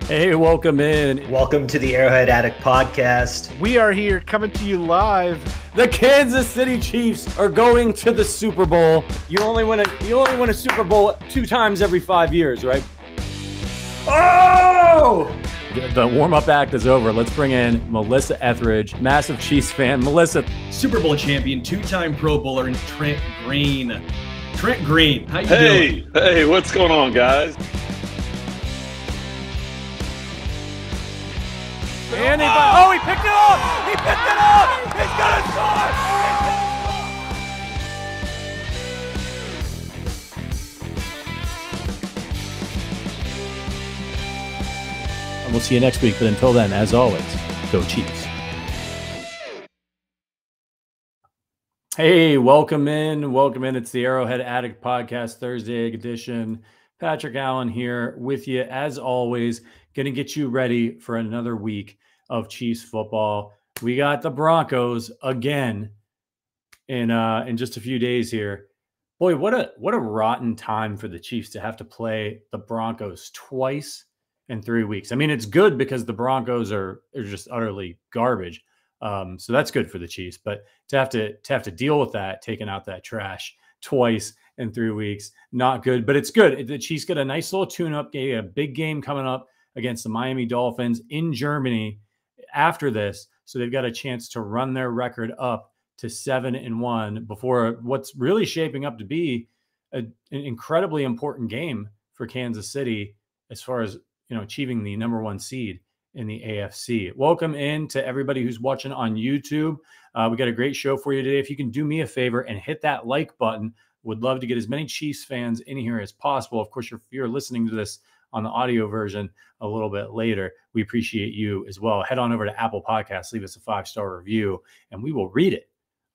Hey, welcome in. Welcome to the Arrowhead Addict podcast. We are here coming to you live. The Kansas City Chiefs are going to the Super Bowl. You only win a Super Bowl 2 times every 5 years, right? Oh! The warm-up act is over. Let's bring in Melissa Etheridge, massive Chiefs fan. Melissa, Super Bowl champion, 2-time Pro Bowler, and Trent Green. Trent Green, how you doing? Hey, what's going on, guys? And he picked it up! He picked it up! He's gonna score! And we'll see you next week. But until then, as always, go Chiefs. Hey, welcome in. Welcome in. It's the Arrowhead Addict Podcast Thursday edition. Patrick Allen here with you, as always, going to get you ready for another week of Chiefs football. We got the Broncos again in just a few days here. Boy, what a rotten time for the Chiefs to have to play the Broncos twice in 3 weeks. I mean, it's good because the Broncos are just utterly garbage. So that's good for the Chiefs. But to have to deal with that, taking out that trash twice in 3 weeks, not good. But it's good. The Chiefs get a nice little tune-up game, a big game coming up against the Miami Dolphins in Germany after this. So they've got a chance to run their record up to 7-1 before what's really shaping up to be an incredibly important game for Kansas City as far as, achieving the number 1 seed in the AFC. Welcome in to everybody who's watching on YouTube. We got a great show for you today. If you can do me a favor and hit that like button, would love to get as many Chiefs fans in here as possible. Of course, if you're listening to this on the audio version a little bit later, we appreciate you as well. Head on over to Apple Podcasts, leave us a 5-star review, and we will read it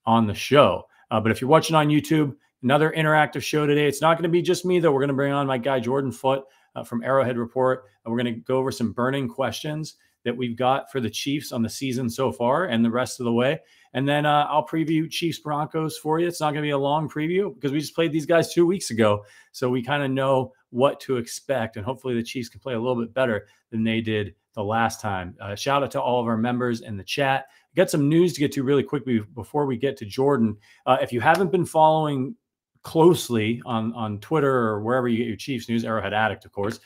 on the show. But if you're watching on YouTube, another interactive show today. It's not going to be just me, though. We're going to bring on my guy, Jordan Foote from Arrowhead Report. And we're going to go over some burning questions that we've got for the Chiefs on the season so far and the rest of the way. And then I'll preview Chiefs Broncos for you. It's not going to be a long preview because we just played these guys 2 weeks ago. So we kind of know what to expect. And hopefully the Chiefs can play a little bit better than they did the last time. Shout out to all of our members in the chat. Got some news to get to really quickly before we get to Jordan. If you haven't been following closely on Twitter or wherever you get your Chiefs news, Arrowhead Addict, of course,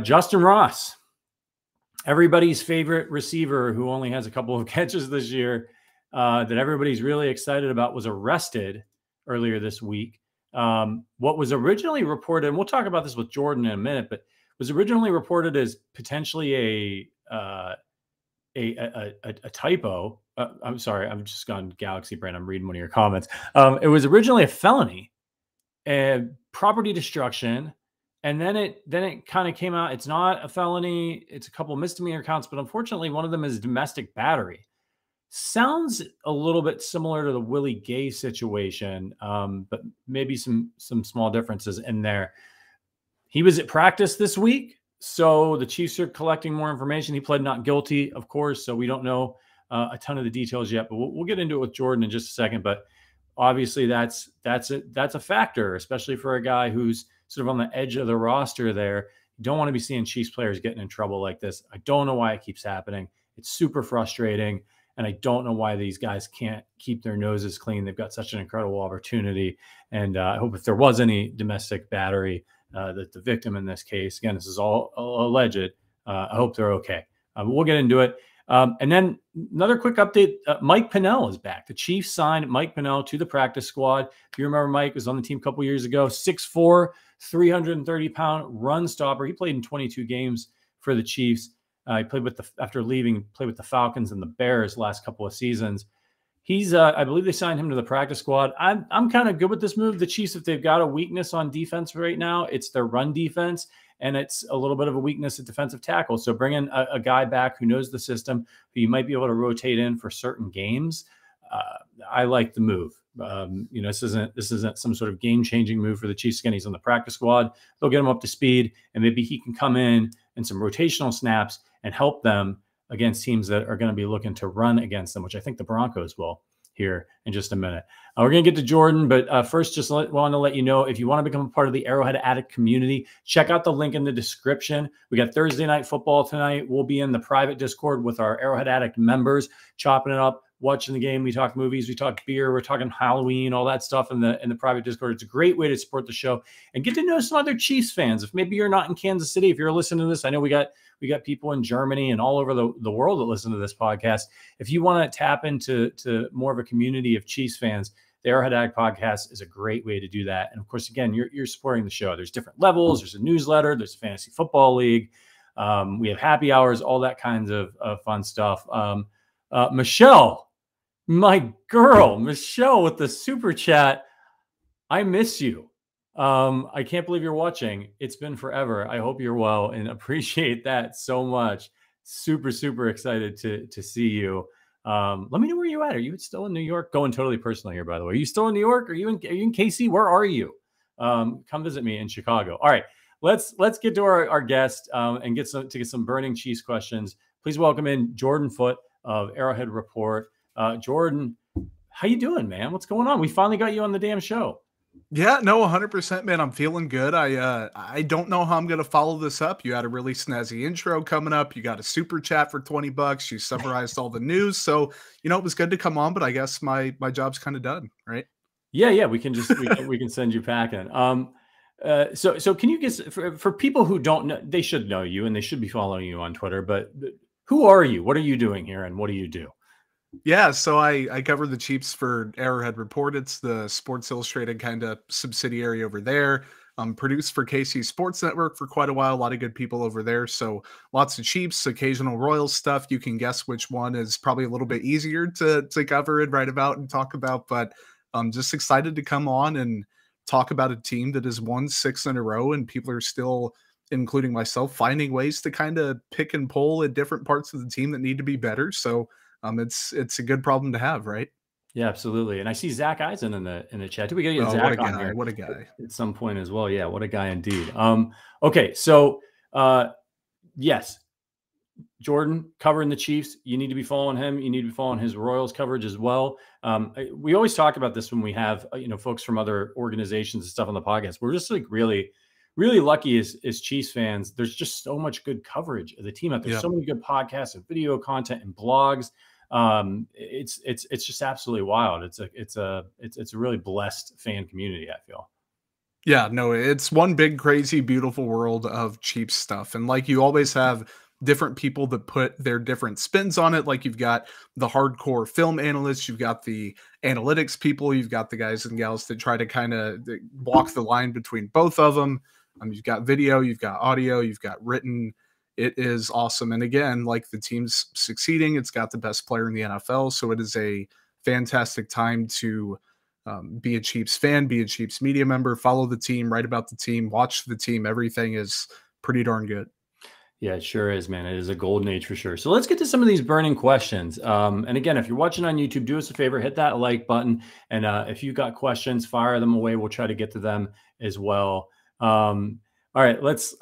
Justin Ross, everybody's favorite receiver who only has a couple of catches this year, that everybody's really excited about, was arrested earlier this week. What was originally reported, and we'll talk about this with Jordan in a minute, but was originally reported as potentially a typo. I'm sorry, I'm just gone Galaxy Brand. I'm reading one of your comments. It was originally a felony, property destruction. And then it kind of came out, it's not a felony. It's a couple of misdemeanor counts, but unfortunately one of them is domestic battery. Sounds a little bit similar to the Willie Gay situation, but maybe some small differences in there. He was at practice this week, so the Chiefs are collecting more information. He pled not guilty, of course, so we don't know a ton of the details yet, but we'll get into it with Jordan in just a second. But obviously that's a factor, especially for a guy who's sort of on the edge of the roster there. You don't want to be seeing Chiefs players getting in trouble like this. I don't know why it keeps happening. It's super frustrating, and I don't know why these guys can't keep their noses clean. They've got such an incredible opportunity, and I hope if there was any domestic battery, that the victim in this case, again, this is all alleged, I hope they're okay. We'll get into it. And then another quick update, Mike Pennell is back. The Chiefs signed Mike Pennell to the practice squad. If you remember, Mike was on the team a couple years ago, 6'4", 330-pound run stopper. He played in 22 games for the Chiefs. He played with the Falcons and the Bears last couple of seasons. He's, I believe they signed him to the practice squad. I'm kind of good with this move. The Chiefs, if they've got a weakness on defense right now, it's their run defense, and it's a little bit of a weakness at defensive tackle. So bring in a guy back who knows the system, who you might be able to rotate in for certain games. I like the move. This isn't some sort of game-changing move for the Chiefs. Again, he's on the practice squad. They'll get him up to speed, and maybe he can come in some rotational snaps and help them against teams that are going to be looking to run against them, which I think the Broncos will. here in just a minute. We're going to get to Jordan, but first, just want to let you know, if you want to become a part of the Arrowhead Addict community, check out the link in the description. We got Thursday night football tonight. We'll be in the private Discord with our Arrowhead Addict members, chopping it up, watching the game. We talk movies, we talk beer, we're talking Halloween, all that stuff in the private Discord. It's a great way to support the show and get to know some other Chiefs fans. If maybe you're not in Kansas City, if you're listening to this, I know we got people in Germany and all over the world that listen to this podcast. If you want to tap into more of a community of Chiefs fans, the Arrowhead Addict podcast is a great way to do that. And of course, again, you're supporting the show. There's different levels. There's a newsletter. There's a fantasy football league. We have happy hours, all that kinds of fun stuff. Michelle, my girl, Michelle with the super chat. I miss you. I can't believe you're watching. It's been forever. I hope you're well and appreciate that so much. Super, super excited to see you. Let me know where you at. Are you still in New York? Going totally personal here, by the way. Are you still in New York? Are you in KC? Where are you? Come visit me in Chicago. All right, let's get to our guest and get some burning Chiefs questions. Please welcome in Jordan Foote of Arrowhead Report. Jordan, how you doing, man? What's going on? We finally got you on the damn show. Yeah, no, 100%, man. I'm feeling good. I don't know how I'm going to follow this up. You had a really snazzy intro coming up. You got a super chat for $20. You summarized all the news. So, it was good to come on, but I guess my job's kind of done, right? Yeah. We can send you packing. So can you guess, for people who don't know, they should know you and they should be following you on Twitter, but who are you? What are you doing here? And what do you do? Yeah, so I cover the Chiefs for Arrowhead Report. It's the Sports Illustrated kind of subsidiary over there. Produced for KC Sports Network for quite a while. A lot of good people over there. So lots of Chiefs, occasional Royals stuff. You can guess which one is probably a little bit easier to cover and write about and talk about. But I'm just excited to come on and talk about a team that has won 6 in a row, and people are still, including myself, finding ways to kind of pick and pull at different parts of the team that need to be better. So it's a good problem to have, right? Yeah, absolutely. And I see Zach Eisen in the chat. Do we get Zach what a guy, on here? What a guy. At some point as well. Yeah, what a guy indeed. Okay, so yes, Jordan covering the Chiefs. You need to be following him. You need to be following his Royals coverage as well. We always talk about this when we have folks from other organizations and stuff on the podcast. We're just like really lucky as Chiefs fans. There's just so much good coverage of the team out there. Yeah. So many good podcasts and video content and blogs. It's just absolutely wild. It's a really blessed fan community, I feel. Yeah, no, it's one big, crazy, beautiful world of Chiefs stuff. And like you always have different people that put their different spins on it. Like you've got the hardcore film analysts, you've got the analytics people, you've got the guys and gals that try to kind of walk the line between both of them. You've got video, you've got audio, you've got written. It is awesome. And again, like the team's succeeding, it's got the best player in the NFL. So it is a fantastic time to be a Chiefs fan, be a Chiefs media member, follow the team, write about the team, watch the team. Everything is pretty darn good. Yeah, it sure is, man. It is a golden age for sure. So let's get to some of these burning questions. And again, if you're watching on YouTube, do us a favor, hit that like button. And if you've got questions, fire them away. We'll try to get to them as well. All right, let's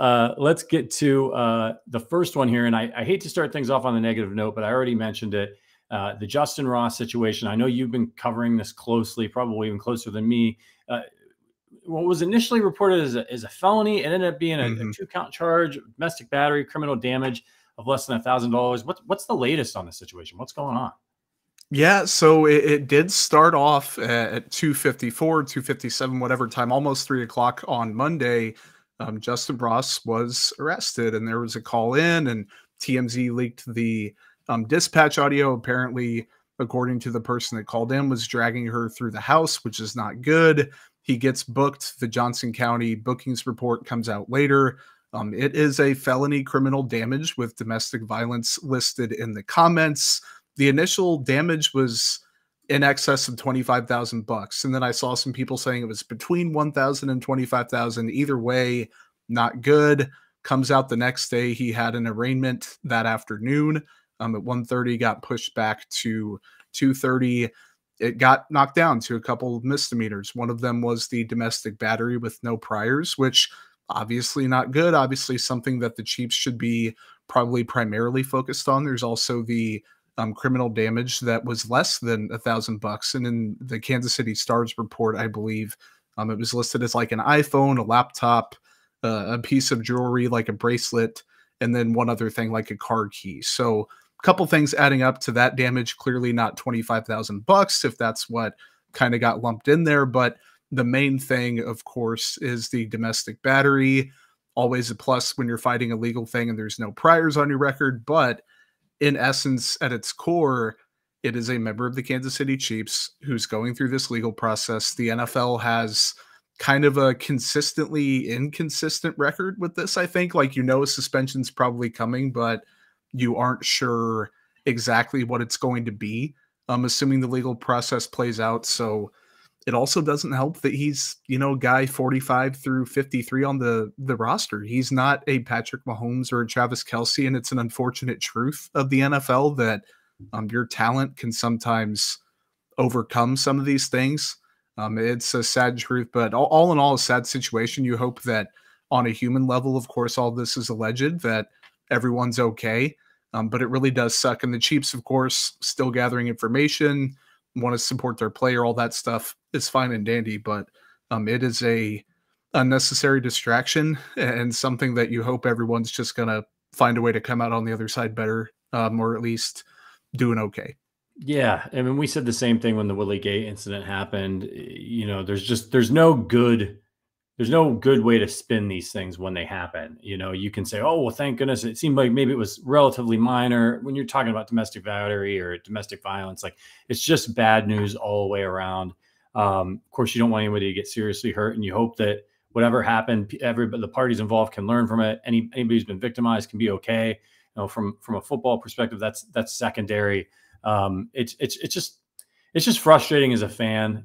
get to the first one here. And I hate to start things off on a negative note, but I already mentioned it. The Justin Ross situation. I know you've been covering this closely, probably even closer than me. What was initially reported as a felony, it ended up being a 2-count charge, domestic battery, criminal damage of less than $1,000. What's the latest on the situation? What's going on? Yeah, so it did start off at 2:54, 2:57, whatever time, almost 3 o'clock on Monday. Justin Ross was arrested, and there was a call in, and TMZ leaked the dispatch audio. Apparently, according to the person that called in, was dragging her through the house, which is not good. He gets booked. The Johnson County bookings report comes out later. It is a felony criminal damage with domestic violence listed in the comments. The initial damage was in excess of $25,000. And then I saw some people saying it was between $1,000 and $25,000. Either way, not good. Comes out the next day. He had an arraignment that afternoon. At 1:30, got pushed back to 2:30. It got knocked down to a couple of misdemeanors. One of them was the domestic battery with no priors, which obviously not good. Obviously something that the Chiefs should be probably primarily focused on. There's also the criminal damage that was less than $1,000. And in the Kansas City Star's report, I believe it was listed as like an iPhone, a laptop, a piece of jewelry, like a bracelet, and then one other thing like a car key. So a couple things adding up to that damage, clearly not $25,000 if that's what kind of got lumped in there. But the main thing, of course, is the domestic battery. Always a plus when you're fighting a legal thing and there's no priors on your record. But in essence, at its core, it is a member of the Kansas City Chiefs who's going through this legal process. The NFL has kind of a consistently inconsistent record with this, I think. Like, a suspension's probably coming, but you aren't sure exactly what it's going to be, assuming the legal process plays out. So it also doesn't help that he's, guy 45 through 53 on the roster. He's not a Patrick Mahomes or a Travis Kelce, and it's an unfortunate truth of the NFL that your talent can sometimes overcome some of these things. It's a sad truth, but all in all, a sad situation. You hope that on a human level, of course, all this is alleged, that everyone's okay. But it really does suck. And the Chiefs, of course, still gathering information, want to support their player, all that stuff is fine and dandy, but it is a unnecessary distraction and something that you hope everyone's just going to find a way to come out on the other side better, or at least doing okay. Yeah. I mean, we said the same thing when the Willie Gay incident happened. There's no good way to spin these things when they happen. You can say, oh, well, thank goodness. It seemed like maybe it was relatively minor. When you're talking about domestic battery or domestic violence, like, it's just bad news all the way around. Of course, you don't want anybody to get seriously hurt, and you hope that whatever happened, the parties involved can learn from it. Anybody who's been victimized can be okay. From a football perspective, that's secondary. It's just frustrating as a fan.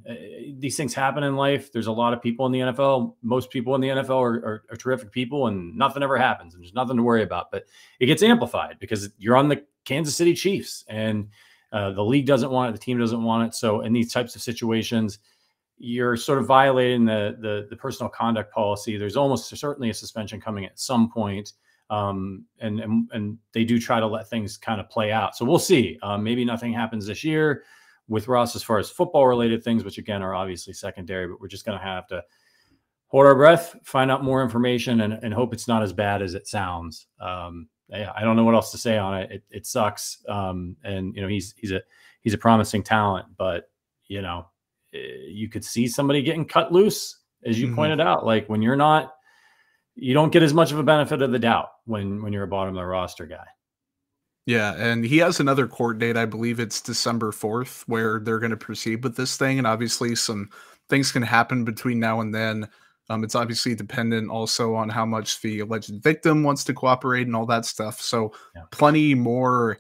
These things happen in life. There's a lot of people in the NFL. Most people in the NFL are terrific people, and nothing ever happens, and there's nothing to worry about. But it gets amplified because you're on the Kansas City Chiefs, and the league doesn't want it. The team doesn't want it. So in these types of situations, you're sort of violating the personal conduct policy. There's almost certainly a suspension coming at some point. And they do try to let things kind of play out. So we'll see. Maybe nothing happens this year with Ross as far as football related things, which again are obviously secondary, but we're just going to have to hold our breath, find out more information, and hope it's not as bad as it sounds. Yeah, I don't know what else to say on it. It sucks. And he's a promising talent, but you could see somebody getting cut loose, as you pointed out. Like, when you don't get as much of a benefit of the doubt when you're a bottom of the roster guy. Yeah, and he has another court date. I believe it's December 4th, where they're going to proceed with this thing. And obviously some things can happen between now and then. It's obviously dependent also on how much the alleged victim wants to cooperate and all that stuff. So plenty more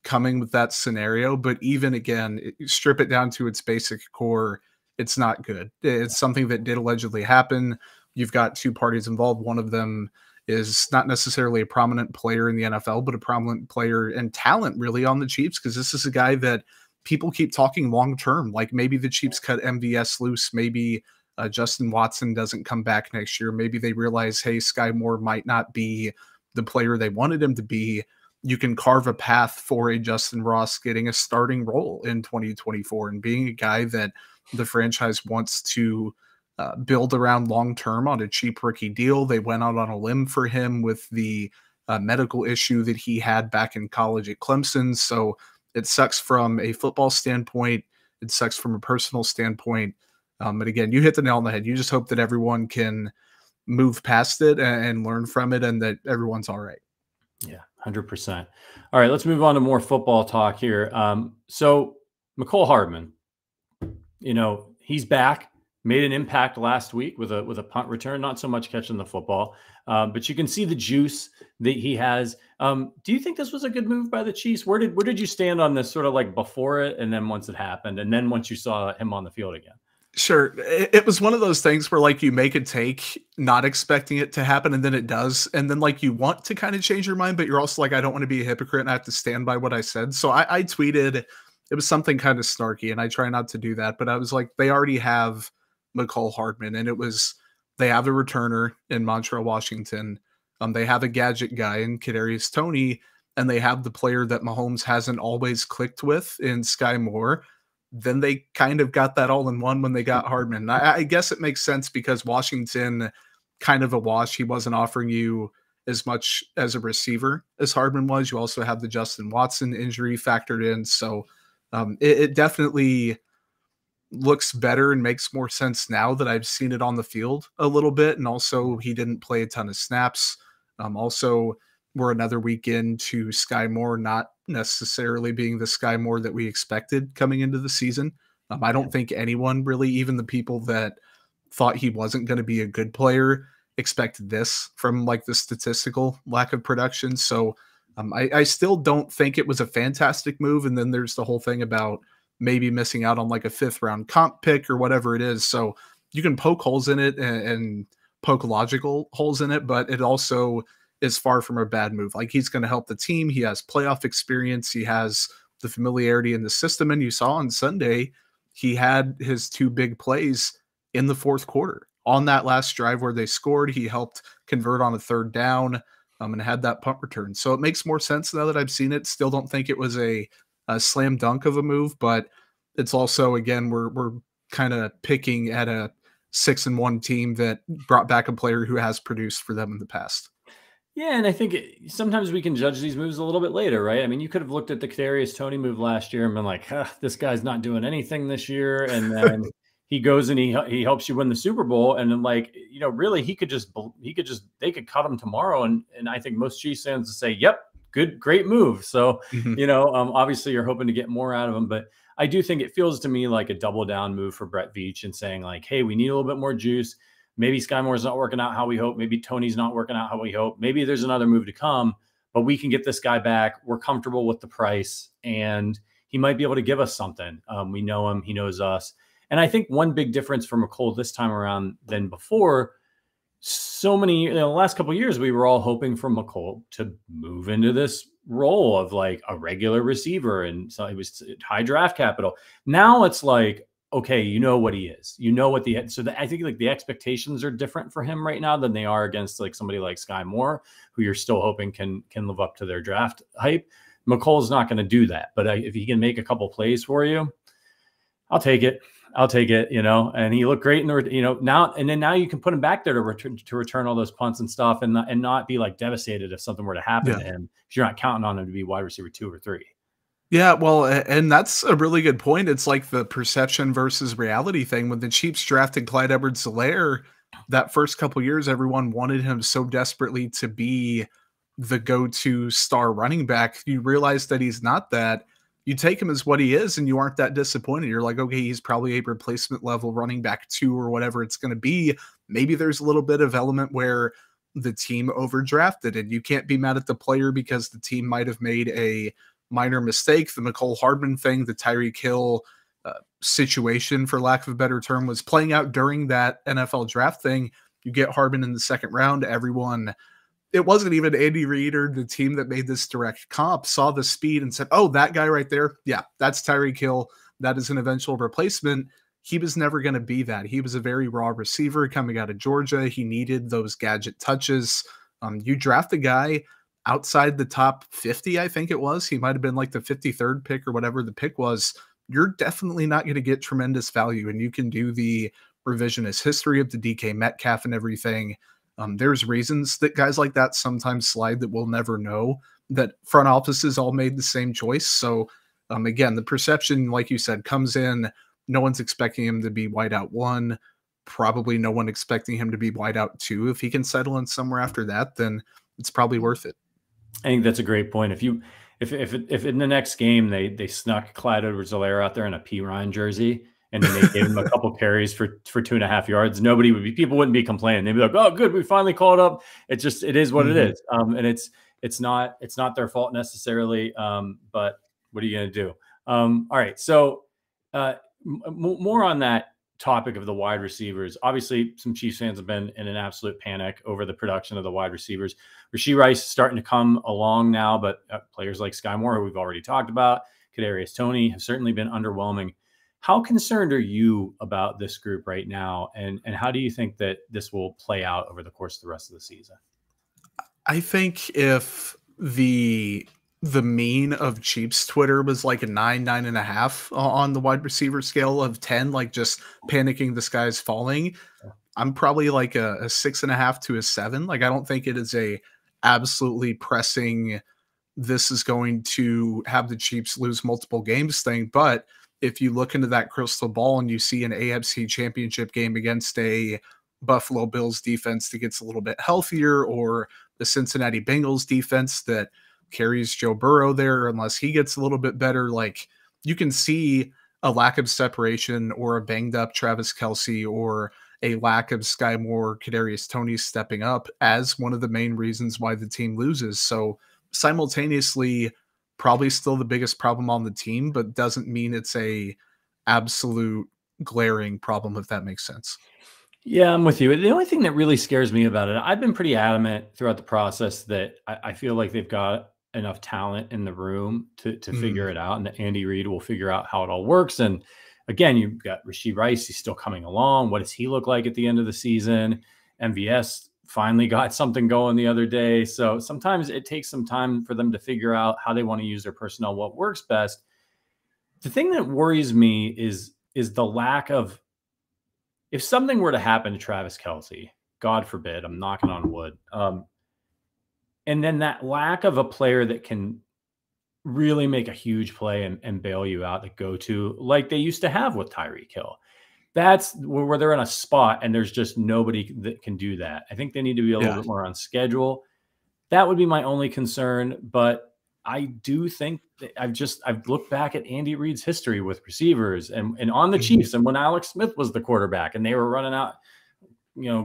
coming with that scenario. But even again, strip it down to its basic core, it's not good. It's something that did allegedly happen. You've got two parties involved. One of them is not necessarily a prominent player in the NFL, but a prominent player and talent really on the Chiefs, because this is a guy that people keep talking long-term. Like, maybe the Chiefs cut MVS loose. Maybe Justin Watson doesn't come back next year. Maybe they realize, hey, Sky Moore might not be the player they wanted him to be. You can carve a path for a Justin Ross getting a starting role in 2024 and being a guy that the franchise wants to build around long-term on a cheap rookie deal. They went out on a limb for him with the medical issue that he had back in college at Clemson. So it sucks from a football standpoint. It sucks from a personal standpoint. But again, you hit the nail on the head. You just hope that everyone can move past it and learn from it, and that everyone's all right. Yeah, 100%. All right, let's move on to more football talk here. So Mecole Hardman, he's back. Made an impact last week with a punt return, not so much catching the football, but you can see the juice that he has. Do you think this was a good move by the Chiefs? Where did you stand on this, sort of like before it, and then once it happened, and then once you saw him on the field again? Sure. It was one of those things where, like, you make a take not expecting it to happen, and then it does. And then, like, you want to kind of change your mind, but you're also like, I don't want to be a hypocrite and I have to stand by what I said. So I tweeted, it was something kind of snarky, and I try not to do that, but I was like, they already have Mecole Hardman, and they have a returner in Montreal, Washington. They have a gadget guy in Kadarius Toney, and they have the player that Mahomes hasn't always clicked with in Sky Moore, then they kind of got that all in one when they got Hardman. I guess it makes sense because Washington, kind of a wash. He wasn't offering you as much as a receiver as Hardman was. You also have the Justin Watson injury factored in. So it definitely looks better and makes more sense now that I've seen it on the field a little bit. And also he didn't play a ton of snaps. Also, we're another week into Sky Moore not necessarily being the Sky Moore that we expected coming into the season. I don't think anyone really, even the people that thought he wasn't going to be a good player, expected this from like the statistical lack of production. So I still don't think it was a fantastic move. And then there's the whole thing about maybe missing out on like a 5th round comp pick or whatever it is. So you can poke holes in it and poke logical holes in it, but it also is far from a bad move. Like, he's going to help the team. He has playoff experience. He has the familiarity in the system. And you saw on Sunday, he had his 2 big plays in the 4th quarter. On that last drive where they scored, he helped convert on a 3rd down and had that punt return. So it makes more sense now that I've seen it. Still don't think it was a slam dunk of a move, but it's also, again, we're kind of picking at a 6-1 team that brought back a player who has produced for them in the past. Yeah, and I think sometimes we can judge these moves a little bit later, right? I mean, you could have looked at the Kadarius Toney move last year and been like, this guy's not doing anything this year. And then he goes and he helps you win the Super Bowl. And then, like, you know, really they could cut him tomorrow. And I think most Chiefs fans would say, yep, great move. So, you know, obviously you're hoping to get more out of him, but I do think it feels to me like a double down move for Brett Veach and saying like, hey, we need a little bit more juice. Maybe Sky Moore's not working out how we hope. Maybe Tony's not working out how we hope. Maybe there's another move to come, but we can get this guy back. We're comfortable with the price, and he might be able to give us something. We know him. He knows us. And I think one big difference for McColl this time around than before, so many, the last couple of years, we were all hoping for McColl to move into this role of like a regular receiver. And so it was high draft capital. Now it's like, okay, you know what he is. You know what I think like the expectations are different for him right now than they are against like somebody like Sky Moore, who you're still hoping can live up to their draft hype. McColl's not going to do that, but if he can make a couple plays for you, I'll take it. You know, and he looked great in the, you know, now you can put him back there to return all those punts and stuff, and not be like devastated if something were to happen to him, because you're not counting on him to be wide receiver 2 or 3. Yeah, well, and that's a really good point. It's like the perception versus reality thing. When the Chiefs drafted Clyde Edwards-Helaire, that first couple years, everyone wanted him so desperately to be the go-to star running back. You realize that he's not that. You take him as what he is, and you aren't that disappointed. You're like, okay, he's probably a replacement level running back 2 or whatever it's going to be. Maybe there's a little bit of element where the team overdrafted, and you can't be mad at the player because the team might have made a minor mistake. The McCole Hardman thing, the Tyreek Hill situation, for lack of a better term, was playing out during that NFL draft thing. You get Hardman in the 2nd round. Everyone, it wasn't even Andy Reid or the team that made this direct comp, saw the speed and said, oh, that guy right there, yeah, that's Tyreek Hill. That is an eventual replacement. He was never going to be that. He was a very raw receiver coming out of Georgia. He needed those gadget touches. You draft a guy outside the top 50, I think it was. He might have been like the 53rd pick or whatever the pick was. You're definitely not going to get tremendous value, and you can do the revisionist history of the DK Metcalf and everything. There's reasons that guys like that sometimes slide that we'll never know, that front offices all made the same choice. So again, the perception, like you said, comes in. No one's expecting him to be wideout 1. Probably no one expecting him to be wideout 2. If he can settle in somewhere after that, then it's probably worth it. I think that's a great point. If in the next game they snuck Clyde Edwards-Helaire out there in a P. Ryan jersey, and then they gave him a couple carries for 2.5 yards, people wouldn't be complaining. They'd be like, oh, good, we finally caught up. It is what it is. And it's not their fault necessarily. But what are you going to do? All right. So more on that topic of the wide receivers. Obviously, some Chiefs fans have been in an absolute panic over the production of the wide receivers. Rashee Rice is starting to come along now, but players like Sky Moore, who we've already talked about, Kadarius Toney, have certainly been underwhelming. How concerned are you about this group right now, and how do you think that this will play out over the course of the rest of the season? I think if the the mean of Chiefs Twitter was like a 9.5 on the wide receiver scale of 10, like just panicking, the sky's falling. I'm probably like a 6.5 to a 7. Like, I don't think it is a absolutely pressing, this is going to have the Chiefs lose multiple games thing. But if you look into that crystal ball and you see an AFC championship game against a Buffalo Bills defense that gets a little bit healthier, or the Cincinnati Bengals defense that carries Joe Burrow there unless he gets a little bit better, like, you can see a lack of separation or a banged up Travis Kelce or a lack of Sky Moore, Kadarius Toney stepping up as one of the main reasons why the team loses. So simultaneously, probably still the biggest problem on the team, but doesn't mean it's a absolute glaring problem, if that makes sense. Yeah, I'm with you. The only thing that really scares me about it, I've been pretty adamant throughout the process that I feel like they've got enough talent in the room to figure it out, and that Andy Reid will figure out how it all works. And again, you've got Rashee Rice. He's still coming along. What does he look like at the end of the season? MVS finally got something going the other day. So sometimes it takes some time for them to figure out how they want to use their personnel, what works best. The thing that worries me is the lack of, if something were to happen to Travis Kelce, God forbid, I'm knocking on wood, and then that lack of a player that can really make a huge play and bail you out, that go to, like they used to have with Tyreek Hill. That's where they're in a spot and there's just nobody that can do that. I think they need to be a little bit more on schedule. That would be my only concern. But I do think that I've looked back at Andy Reid's history with receivers and on the Chiefs, and when Alex Smith was the quarterback and they were running out,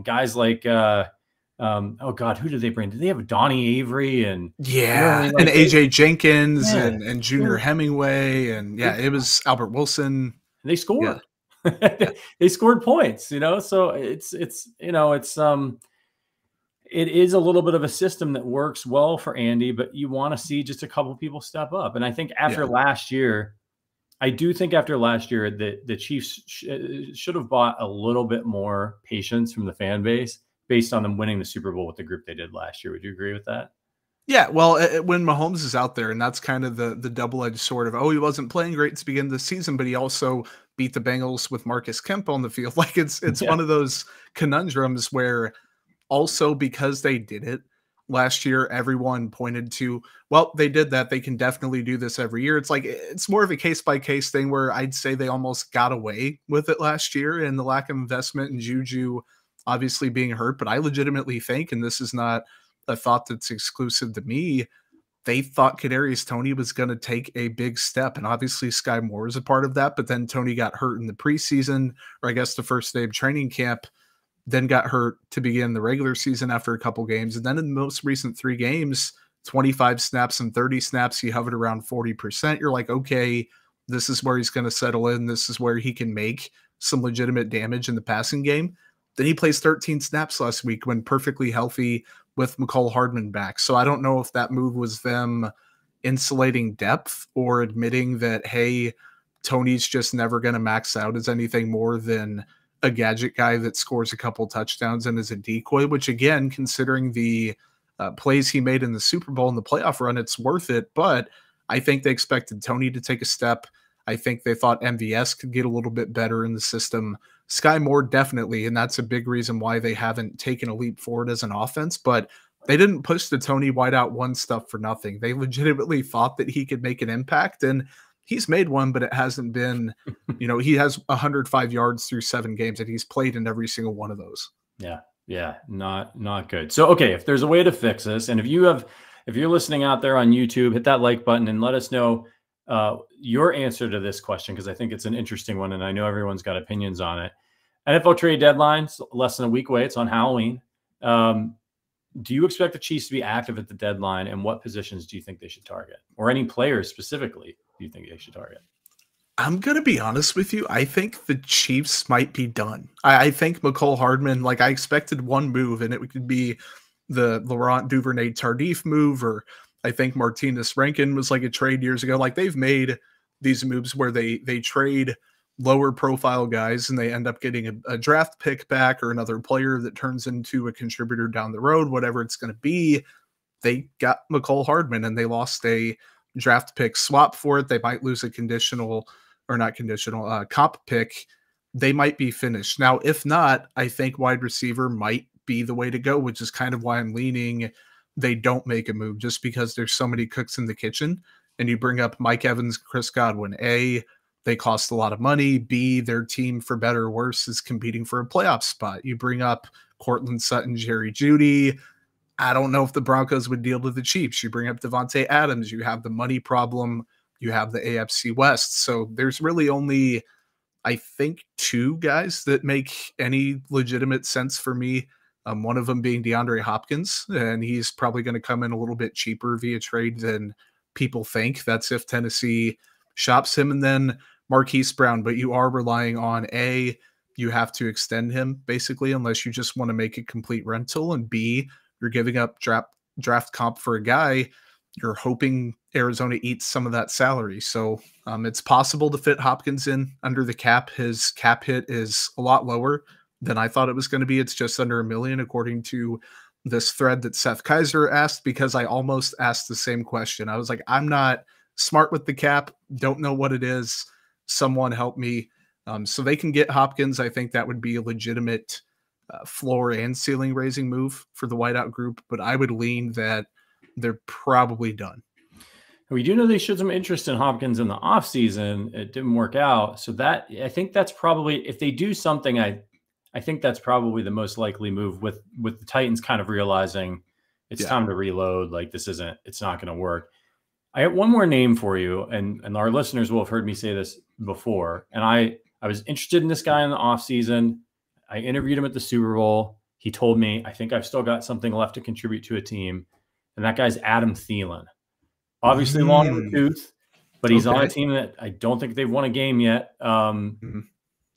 guys like, oh God, who did they bring? Did they have Donnie Avery and and AJ Jenkins and Junior Hemingway and it was Albert Wilson. They scored. They scored points, so it is a little bit of a system that works well for Andy, but you want to see just a couple people step up. And I think after last year, that the Chiefs should have bought a little bit more patience from the fan base based on them winning the Super Bowl with the group they did last year. Would you agree with that? Yeah, well, when Mahomes is out there, and that's kind of the double-edged sword of, he wasn't playing great to begin the season, but he also beat the Bengals with Marcus Kemp on the field. Like, it's one of those conundrums where, also because they did it last year, everyone pointed to, well, they did that, they can definitely do this every year. It's like, it's more of a case-by-case thing where I'd say they almost got away with it last year, and the lack of investment in Juju obviously being hurt. But I legitimately think, and this is not a thought that's exclusive to me, they thought Kadarius Toney was going to take a big step, and obviously Sky Moore is a part of that. But then Toney got hurt in the preseason, or I guess the first day of training camp, then got hurt to begin the regular season after a couple games, and then in the most recent 3 games, 25 snaps and 30 snaps, he hovered around 40%. You're like, okay, this is where he's going to settle in. This is where he can make some legitimate damage in the passing game. Then he plays 13 snaps last week when perfectly healthy, with McCall Hardman back. So I don't know if that move was them insulating depth or admitting that, hey, Toney's just never going to max out as anything more than a gadget guy that scores a couple touchdowns and is a decoy, which, again, considering the plays he made in the Super Bowl and the playoff run, it's worth it. But I think they expected Toney to take a step. I think they thought MVS could get a little bit better in the system. Sky Moore, definitely, and that's a big reason why they haven't taken a leap forward as an offense. But they didn't push the Toney wideout one stuff for nothing. They legitimately thought that he could make an impact, and he's made one, but it hasn't been, he has 105 yards through 7 games, and he's played in every single one of those. Yeah, not good. So, okay, if there's a way to fix this, and if you're listening out there on YouTube, hit that like button and let us know your answer to this question, because I think it's an interesting one, and I know everyone's got opinions on it. NFL trade deadline's less than a week away. It's on Halloween. Do you expect the Chiefs to be active at the deadline, and what positions do you think they should target, or any players specifically do you think they should target? I'm going to be honest with you. I think the Chiefs might be done. I think McCall Hardman, I expected one move, and it could be the Laurent Duvernay-Tardif move, or I think Martinez Rankin was like a trade years ago. Like, they've made these moves where they trade lower profile guys and they end up getting a draft pick back or another player that turns into a contributor down the road, whatever it's going to be. they got McCole Hardman and they lost a draft pick swap for it. They might lose a comp pick. They might be finished. Now, if not, I think wide receiver might be the way to go, which is kind of why I'm leaning they don't make a move, just because there's so many cooks in the kitchen. And you bring up Mike Evans, Chris Godwin. A, they cost a lot of money. B, their team, for better or worse, is competing for a playoff spot. You bring up Cortland Sutton, Jerry Jeudy. I don't know if the Broncos would deal with the Chiefs. You bring up Devontae Adams. You have the money problem. You have the AFC West. So there's really only, I think, 2 guys that make any legitimate sense for me. One of them being DeAndre Hopkins, and he's probably going to come in a little bit cheaper via trade than people think. That's if Tennessee shops him. And then Marquise Brown, but you are relying on A, you have to extend him basically, unless you just want to make a complete rental, and B, you're giving up draft comp for a guy. You're hoping Arizona eats some of that salary. So it's possible to fit Hopkins in under the cap. His cap hit is a lot lower than I thought it was going to be. It's just under $1 million, according to this thread that Seth Kaiser asked, because I almost asked the same question. I was like, I'm not smart with the cap. Don't know what it is. Someone help me. So they can get Hopkins. I think that would be a legitimate floor and ceiling raising move for the whiteout group, but I would lean that they're probably done. We do know they showed some interest in Hopkins in the offseason. It didn't work out. So that, I think that's probably, if they do something, I think that's probably the most likely move, with the Titans kind of realizing it's time to reload. Like, it's not going to work. I have one more name for you, and our listeners will have heard me say this before. And I was interested in this guy in the offseason. I interviewed him at the Super Bowl. He told me, I think I've still got something left to contribute to a team. And that guy's Adam Thielen. Obviously long in the tooth, but he's on a team that I don't think they've won a game yet.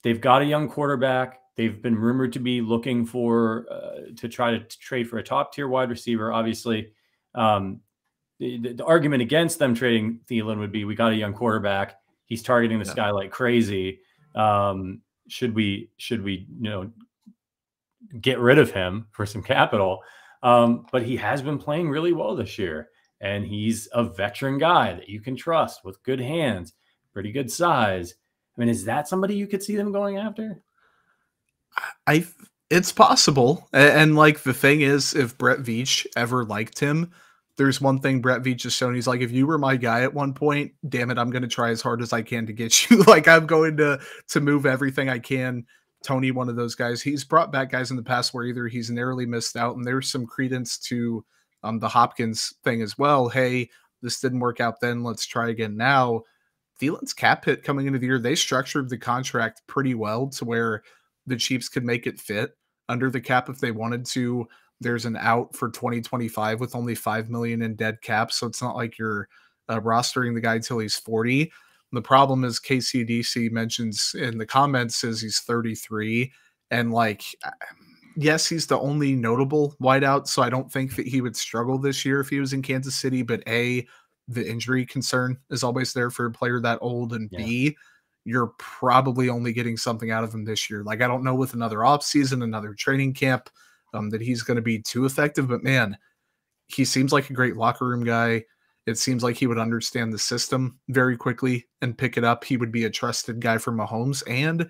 They've got a young quarterback. They've been rumored to be looking for to try to trade for a top-tier wide receiver. Obviously, the argument against them trading Thielen would be, we got a young quarterback. He's targeting this guy like crazy. Should we get rid of him for some capital? But he has been playing really well this year, and he's a veteran guy that you can trust with good hands, pretty good size. I mean, is that somebody you could see them going after? It's possible. And like, the thing is, if Brett Veach ever liked him, there's one thing Brett Veach has shown. He's like, if you were my guy at one point, damn it, I'm going to try as hard as I can to get you. Like, I'm going to move everything I can. Tony, one of those guys. He's brought back guys in the past where either he's narrowly missed out, and there's some credence to the Hopkins thing as well. Hey, this didn't work out then, let's try again now. Thielen's cap hit coming into the year, they structured the contract pretty well to where the Chiefs could make it fit under the cap if they wanted to. There's an out for 2025 with only $5 million in dead cap, so it's not like you're rostering the guy till he's 40. The problem is KCDC mentions in the comments says he's 33, and like, yes, he's the only notable wideout, so I don't think that he would struggle this year if he was in Kansas City. But A, the injury concern is always there for a player that old, and B, you're probably only getting something out of him this year. Like, I don't know with another offseason, another training camp, that he's going to be too effective. But man, he seems like a great locker room guy. It seems like he would understand the system very quickly and pick it up. He would be a trusted guy for Mahomes, and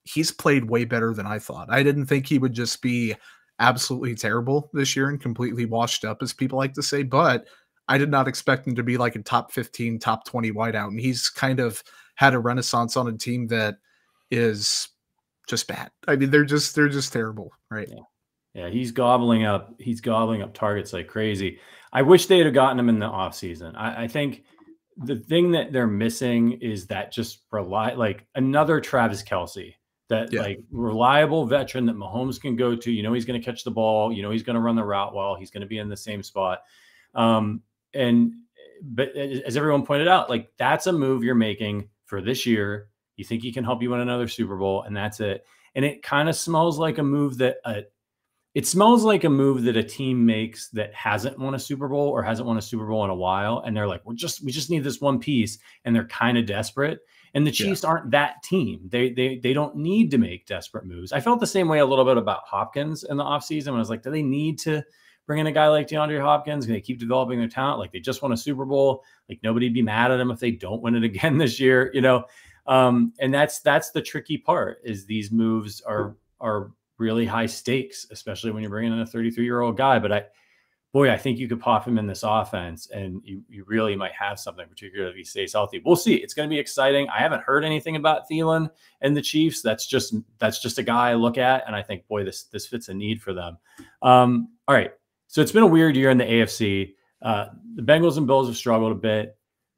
he's played way better than I thought. I didn't think he would just be absolutely terrible this year and completely washed up, as people like to say, but I did not expect him to be like a top 15, top 20 wideout. And he's kind of had a renaissance on a team that is just bad. I mean, they're just terrible, right? Yeah, he's gobbling up targets like crazy. I wish they had gotten him in the offseason. I think the thing that they're missing is that just like another Travis Kelce, that like reliable veteran that Mahomes can go to. You know, he's going to catch the ball. You know, he's going to run the route well. He's going to be in the same spot. But as everyone pointed out, like, that's a move you're making for this year. You think he can help you win another Super Bowl, and that's it. And it kind of smells like a move that a team makes that hasn't won a Super Bowl or hasn't won a Super Bowl in a while. And they're like, we just need this one piece. And they're kind of desperate. And the Chiefs aren't that team. They don't need to make desperate moves. I felt the same way a little bit about Hopkins in the offseason when I was like, do they need to bring in a guy like DeAndre Hopkins? Can they keep developing their talent? Like, they just won a Super Bowl. Like, nobody'd be mad at them if they don't win it again this year, and that's the tricky part, is these moves are really high stakes, especially when you're bringing in a 33-year-old guy. But I think you could pop him in this offense and you really might have something, particularly if he stays healthy. We'll see. It's going to be exciting. I haven't heard anything about Thielen and the Chiefs. That's just a guy I look at and I think, boy, this fits a need for them. All right. So it's been a weird year in the AFC. The Bengals and Bills have struggled a bit.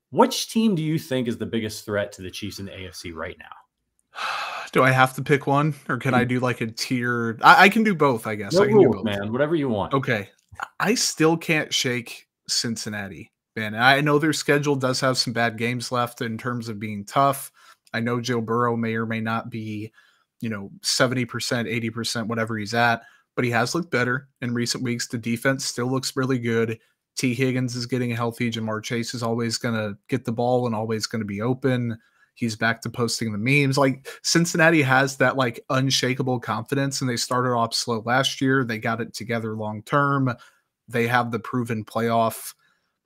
Which team do you think is the biggest threat to the Chiefs in the AFC right now? Do I have to pick one, or can I do like a tier? I can do both, I guess. No I can rules, do both, man. Whatever you want. Okay. I still can't shake Cincinnati, man. I know their schedule does have some bad games left in terms of being tough. I know Joe Burrow may or may not be, 70%, 80%, whatever he's at, but he has looked better in recent weeks. The defense still looks really good. T. Higgins is getting healthy. Jamar Chase is always going to get the ball and always going to be open. He's back to posting the memes. Like, Cincinnati has that like unshakable confidence, and they started off slow last year. They got it together long term. They have the proven playoff,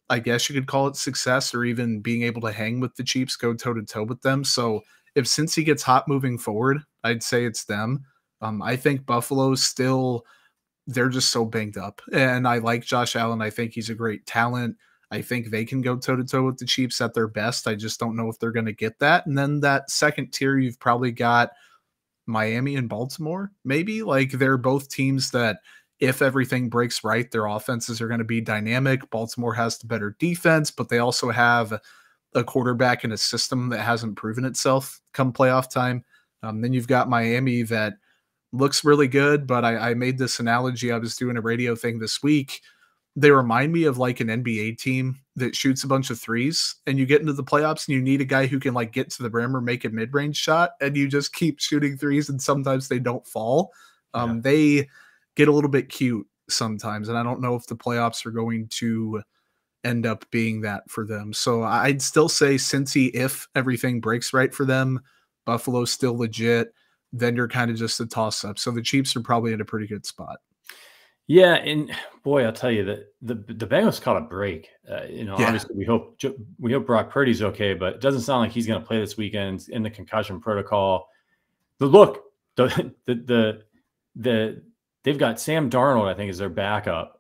I guess you could call it, success, or even being able to hang with the Chiefs, go toe to toe with them. So if Cincy gets hot moving forward, I'd say it's them. I think Buffalo's still, they're just so banged up, and I like Josh Allen. I think he's a great talent. I think they can go toe-to-toe with the Chiefs at their best. I just don't know if they're going to get that. And then that second tier, you've probably got Miami and Baltimore, maybe. Like, they're both teams that, if everything breaks right, their offenses are going to be dynamic. Baltimore has the better defense, but they also have a quarterback in a system that hasn't proven itself come playoff time. Then you've got Miami that looks really good, but I made this analogy. I was doing a radio thing this week. They remind me of like an NBA team that shoots a bunch of threes, and you get into the playoffs and you need a guy who can like get to the rim or make a mid-range shot, and you just keep shooting threes and sometimes they don't fall. They get a little bit cute sometimes, and I don't know if the playoffs are going to end up being that for them. So I'd still say Cincy, if everything breaks right for them. Buffalo's still legit. Then you're kind of just a toss-up. So the Chiefs are probably in a pretty good spot. Yeah, and boy, I'll tell you that the Bengals caught a break. Obviously we hope Brock Purdy's okay, but it doesn't sound like he's going to play this weekend in the concussion protocol. They've got Sam Darnold, I think, is their backup.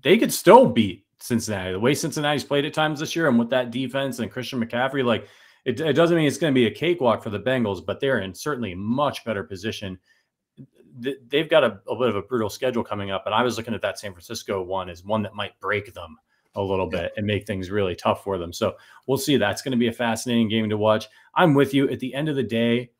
They could still beat Cincinnati. The way Cincinnati's played at times this year, and with that defense and Christian McCaffrey, like it doesn't mean it's going to be a cakewalk for the Bengals, but they're in certainly a much better position. They've got a bit of a brutal schedule coming up, and I was looking at that San Francisco one as one that might break them a little bit and make things really tough for them. So we'll see. That's going to be a fascinating game to watch. I'm with you. At the end of the day,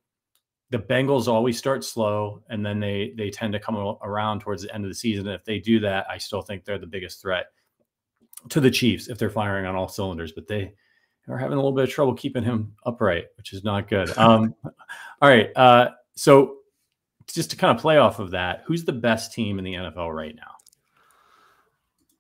the Bengals always start slow, and then they tend to come around towards the end of the season. And if they do that, I still think they're the biggest threat to the Chiefs if they're firing on all cylinders. But they are having a little bit of trouble keeping him upright, which is not good. All right. So just to kind of play off of that, who's the best team in the NFL right now?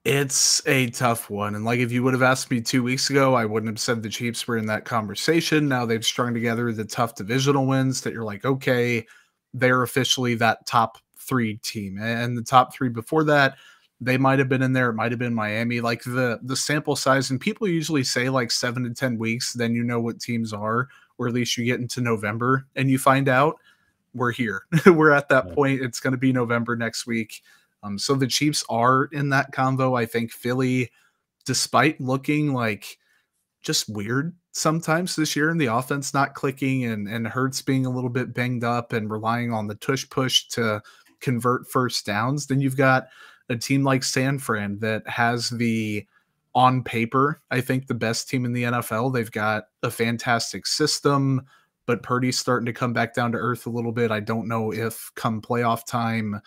It's a tough one. And like, if you would have asked me 2 weeks ago, I wouldn't have said the Chiefs were in that conversation. Now they've strung together the tough divisional wins that you're like, okay, they're officially that top three team. And the top three before that, they might have been in there. It might have been Miami. Like the sample size, and people usually say like 7 to 10 weeks, then you know what teams are, or at least you get into November and you find out. We're here. We're at that point. It's going to be November next week. So the Chiefs are in that convo. I think Philly, despite looking like just weird sometimes this year and the offense not clicking and Hurts being a little bit banged up and relying on the tush push to convert first downs, then you've got a team like San Fran that has on paper, I think the best team in the NFL. They've got a fantastic system, but Purdy's starting to come back down to earth a little bit. I don't know if come playoff time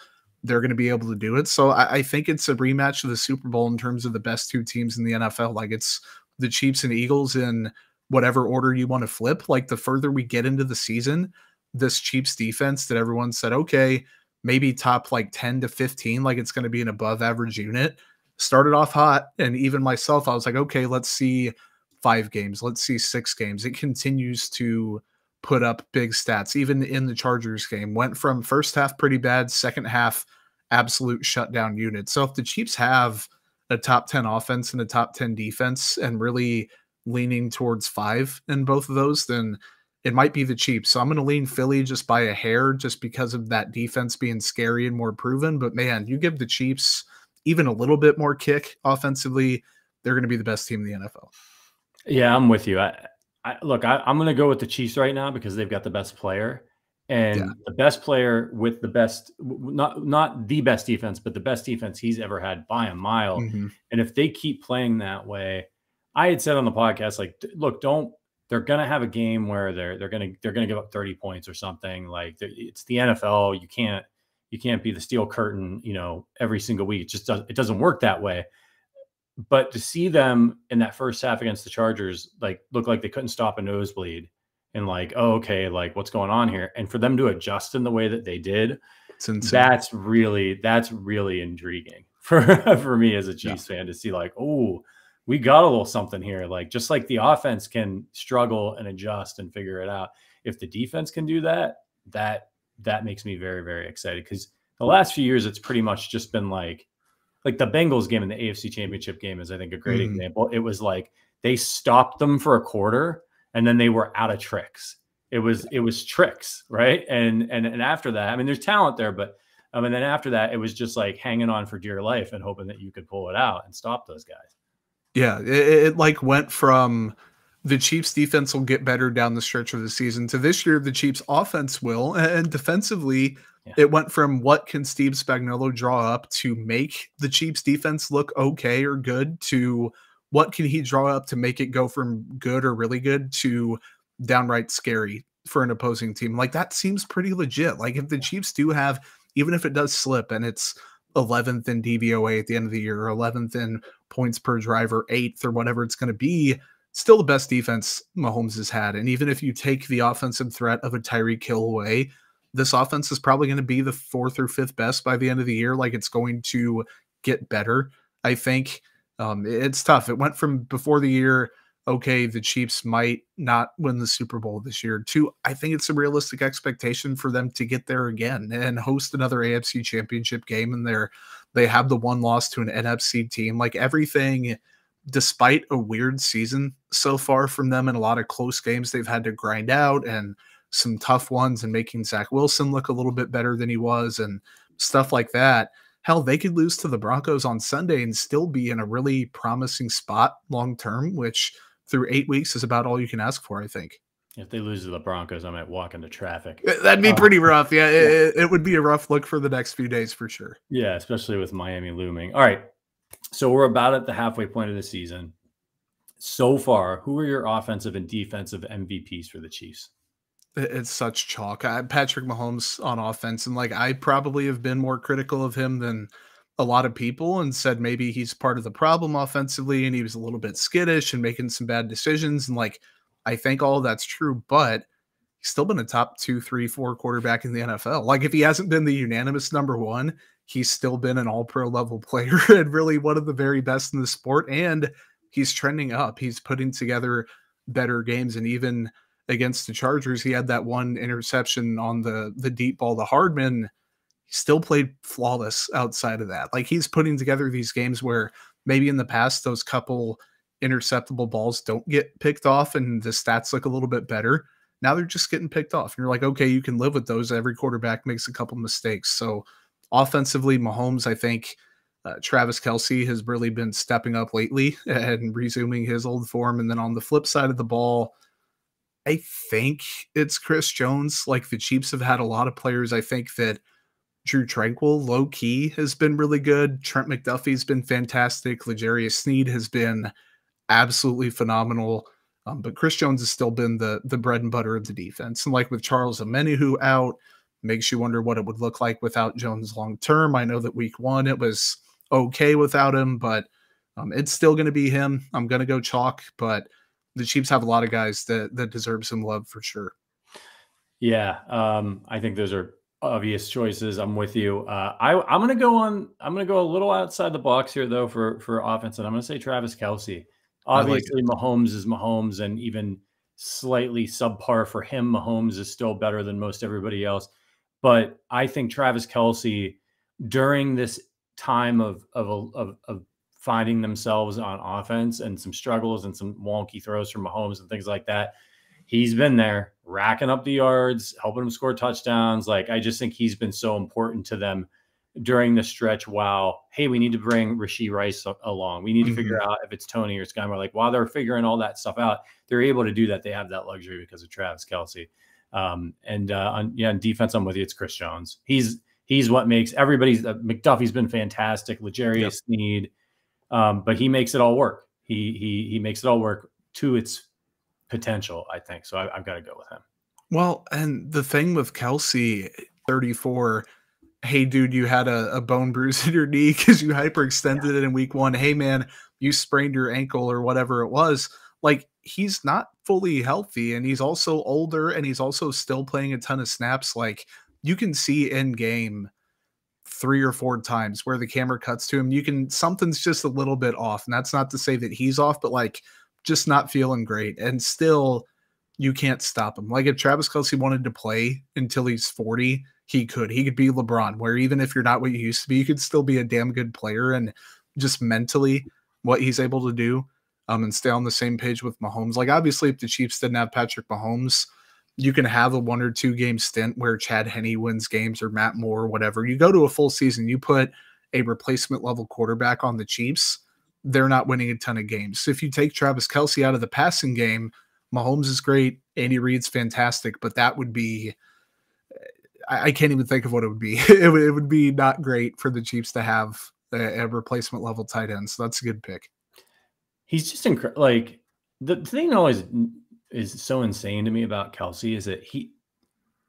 they're going to be able to do it. So I think it's a rematch of the Super Bowl in terms of the best two teams in the NFL. Like, it's the Chiefs and Eagles in whatever order you want to flip. Like, the further we get into the season, this Chiefs defense that everyone said, okay, maybe top like 10 to 15, like it's going to be an above average unit, started off hot. And even myself, I was like, okay, let's see 5 games. Let's see 6 games. It continues to put up big stats. Even in the Chargers game, went from first half pretty bad, second half absolute shutdown unit. So if the Chiefs have a top 10 offense and a top 10 defense and really leaning towards 5 in both of those, then it might be the Chiefs. So I'm going to lean Philly just by a hair, just because of that defense being scary and more proven. But man, you give the Chiefs even a little bit more kick offensively, they're going to be the best team in the NFL. Yeah, I'm with you. I'm going to go with the Chiefs right now because they've got the best player, and the best player with the best, not the best defense, but the best defense he's ever had by a mile. Mm-hmm. And if they keep playing that way, I had said on the podcast, like, look, they're going to have a game where they're going to give up 30 points or something. Like, it's the NFL. You can't be the steel curtain, every single week. It doesn't work that way. But to see them in that first half against the Chargers, like, look like they couldn't stop a nosebleed, and like, oh, okay, like, what's going on here? And for them to adjust in the way that they did, that's really intriguing for me as a Chiefs fan to see, like, oh, we got a little something here. Like, just like the offense can struggle and adjust and figure it out, if the defense can do that, that makes me very, very excited, because the last few years it's pretty much just been like the Bengals game in the AFC Championship game is, I think, a great example. It was like they stopped them for a quarter and then they were out of tricks. It was tricks, right? And after that, I mean, there's talent there, but and then after that, it was just like hanging on for dear life and hoping that you could pull it out and stop those guys. Yeah, it like went from the Chiefs defense will get better down the stretch of the season to this year the Chiefs offense will, and defensively it went from what can Steve Spagnuolo draw up to make the Chiefs defense look okay or good to what can he draw up to make it go from good or really good to downright scary for an opposing team. Like, that seems pretty legit. Like, if the Chiefs do have, even if it does slip and it's 11th in DVOA at the end of the year, or 11th in points per drive, or 8th, or whatever it's going to be, still the best defense Mahomes has had. And even if you take the offensive threat of a Tyreek Hill away, this offense is probably going to be the 4th or 5th best by the end of the year. Like, it's going to get better, I think. It's tough. It went from before the year, okay, the Chiefs might not win the Super Bowl this year, to I think it's a realistic expectation for them to get there again and host another AFC Championship game. And they have the one loss to an NFC team. Like, everything, despite a weird season so far from them and a lot of close games they've had to grind out and some tough ones, and making Zach Wilson look a little bit better than he was and stuff like that. Hell, they could lose to the Broncos on Sunday and still be in a really promising spot long-term, which through 8 weeks is about all you can ask for, I think. If they lose to the Broncos, I might walk into traffic. That'd be pretty rough. Yeah, it would be a rough look for the next few days for sure. Yeah, especially with Miami looming. All right. So we're about at the halfway point of the season. So far, who are your offensive and defensive MVPs for the Chiefs? It's such chalk. Patrick Mahomes on offense, and like, I probably have been more critical of him than a lot of people and said maybe he's part of the problem offensively and he was a little bit skittish and making some bad decisions. And like, I think all that's true, but he's still been a top 2, 3, 4 quarterback in the NFL. Like, if he hasn't been the unanimous number 1, he's still been an all-pro level player and really one of the very best in the sport. And he's trending up. He's putting together better games. And even against the Chargers, he had that one interception on the deep ball to Hardman. He still played flawless outside of that. Like, he's putting together these games where maybe in the past those couple interceptable balls don't get picked off and the stats look a little bit better. Now they're just getting picked off. And you're like, okay, you can live with those. Every quarterback makes a couple mistakes. So offensively, Mahomes, I think Travis Kelce has really been stepping up lately and resuming his old form. And then on the flip side of the ball, I think it's Chris Jones. Like, the Chiefs have had a lot of players. I think that Drew Tranquil, low key, has been really good. Trent McDuffie's been fantastic. L'Jarius Sneed has been absolutely phenomenal. But Chris Jones has still been the bread and butter of the defense. And like, with Charles Omenihu out, makes you wonder what it would look like without Jones long term. I know that week 1 it was okay without him, but it's still going to be him. I'm going to go chalk, but the Chiefs have a lot of guys that deserve some love for sure. Yeah, I think those are obvious choices. I'm with you. I'm going to go a little outside the box here, though, for offense, and I'm going to say Travis Kelce. Obviously, Mahomes is Mahomes, and even slightly subpar for him, Mahomes is still better than most everybody else. But I think Travis Kelce, during this time of finding themselves on offense and some struggles and some wonky throws from Mahomes and things like that, he's been there racking up the yards, helping them score touchdowns. Like, I just think he's been so important to them during the stretch. Wow. Hey, we need to bring Rashee Rice along. We need to figure out if it's Tony or Skyler. Like, while they're figuring all that stuff out, they're able to do that. They have that luxury because of Travis Kelce. On defense, I'm with you. It's Chris Jones. He's what makes everybody's McDuffie's been fantastic. L'Jarius Sneed, but he makes it all work. He makes it all work to its potential, I think. So I've got to go with him. Well, and the thing with Kelce, 34, hey, dude, you had a bone bruise in your knee because you hyperextended it in week 1. Hey, man, you sprained your ankle or whatever it was. Like, he's not fully healthy, and he's also older, and he's also still playing a ton of snaps. Like, you can see in game 3 or 4 times where the camera cuts to him. Something's just a little bit off. And that's not to say that he's off, but like, just not feeling great. And still, you can't stop him. Like, if Travis Kelce wanted to play until he's 40, he could be LeBron, where even if you're not what you used to be, you could still be a damn good player. And just mentally what he's able to do, and stay on the same page with Mahomes. Like, obviously, if the Chiefs didn't have Patrick Mahomes, you can have a 1 or 2 game stint where Chad Henne wins games or Matt Moore or whatever. You go to a full season, you put a replacement level quarterback on the Chiefs, they're not winning a ton of games. So if you take Travis Kelce out of the passing game, Mahomes is great, Andy Reid's fantastic, but that would be, I can't even think of what it would be. It would be not great for the Chiefs to have a replacement level tight end. So that's a good pick. He's just incredible. Like, the thing that always is so insane to me about Kelce is that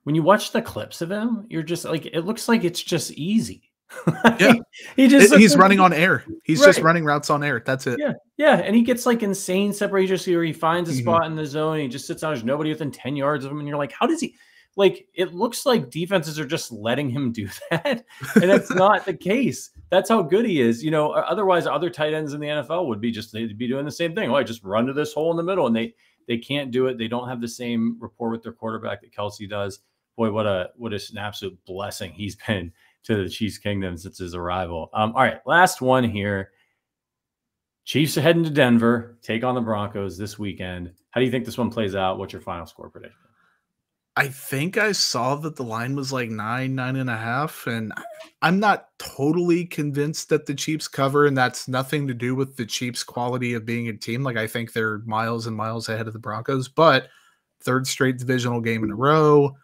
when you watch the clips of him, you're just like, it looks like it's just easy. Yeah. He's running on air. He's right. just running routes on air. That's it. Yeah. Yeah. And he gets like insane separation where he finds a spot in the zone and he just sits down. There's nobody within 10 yards of him. And you're like, how does he, like, it looks like defenses are just letting him do that. And that's not the case. That's how good he is. You know, otherwise other tight ends in the NFL would be they'd be doing the same thing. Oh, I just run to this hole in the middle, and they can't do it. They don't have the same rapport with their quarterback that Kelce does. Boy, what an absolute blessing he's been to the Chiefs kingdom since his arrival. All right, last one here. Chiefs are heading to Denver, take on the Broncos this weekend. How do you think this one plays out? What's your final score prediction? I think I saw that the line was like 9.5, and I'm not totally convinced that the Chiefs cover, and that's nothing to do with the Chiefs' quality of being a team. Like, I think they're miles and miles ahead of the Broncos, but 3rd straight divisional game in a row.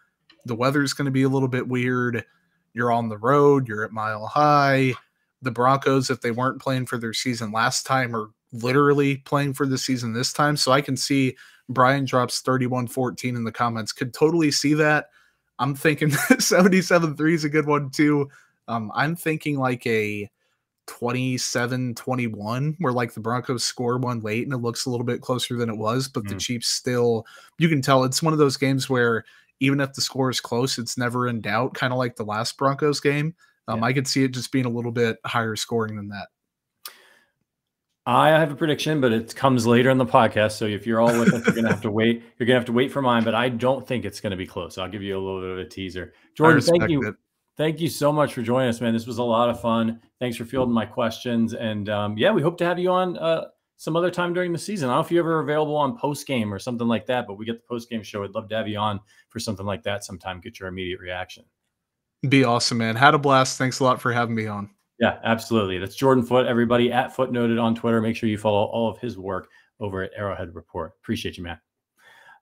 The weather's going to be a little bit weird. You're on the road. You're at Mile High. The Broncos, if they weren't playing for their season last time, are literally playing for the season this time. So I can see Brian drops 31-14 in the comments. Could totally see that. I'm thinking 77-3 is a good one too. I'm thinking like a 27-21 where like the Broncos score one late and it looks a little bit closer than it was, but the Chiefs still, you can tell it's one of those games where even if the score is close, it's never in doubt, kind of like the last Broncos game. I could see it just being a little bit higher scoring than that. I have a prediction, but it comes later in the podcast. So if you're all with us, you're going to have to wait. You're going to have to wait for mine, but I don't think it's going to be close. I'll give you a little bit of a teaser. Jordan, thank you. Thank you so much for joining us, man. This was a lot of fun. Thanks for fielding my questions. And we hope to have you on some other time during the season. I don't know if you're ever available on post-game or something like that, but we get the post-game show. I'd love to have you on for something like that sometime. Get your immediate reaction. Be awesome, man. Had a blast. Thanks a lot for having me on. Yeah, absolutely. That's Jordan Foote, everybody, at Footnoted on Twitter. Make sure you follow all of his work over at Arrowhead Report. Appreciate you, man.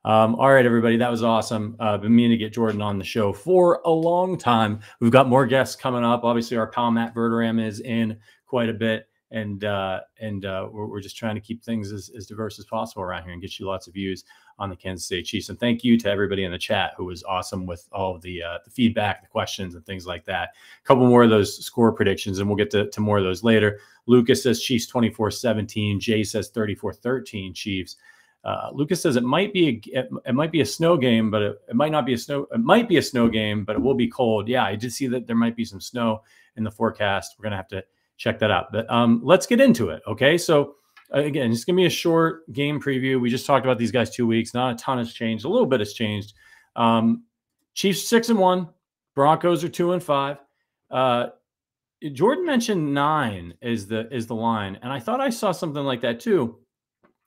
All right, everybody. That was awesome. Been meaning to get Jordan on the show for a long time. We've got more guests coming up. Obviously, our pal Matt Verderam is in quite a bit. And we're just trying to keep things as diverse as possible around here and get you lots of views on the Kansas City Chiefs. And thank you to everybody in the chat who was awesome with all of the feedback, the questions, and things like that. A couple more of those score predictions, and we'll get to more of those later. Lucas says Chiefs 24-17. Jay says 34-13 Chiefs. Lucas says it might be a snow game, but it might not be a snow. It might be a snow game, but it will be cold. Yeah, I did see that there might be some snow in the forecast. We're gonna have to check that out. But let's get into it. Okay. So again, it's going to be a short game preview. We just talked about these guys 2 weeks. Not a ton has changed. A little bit has changed. Chiefs 6-1. Broncos are 2-5. Jordan mentioned 9 is the line, and I thought I saw something like that too.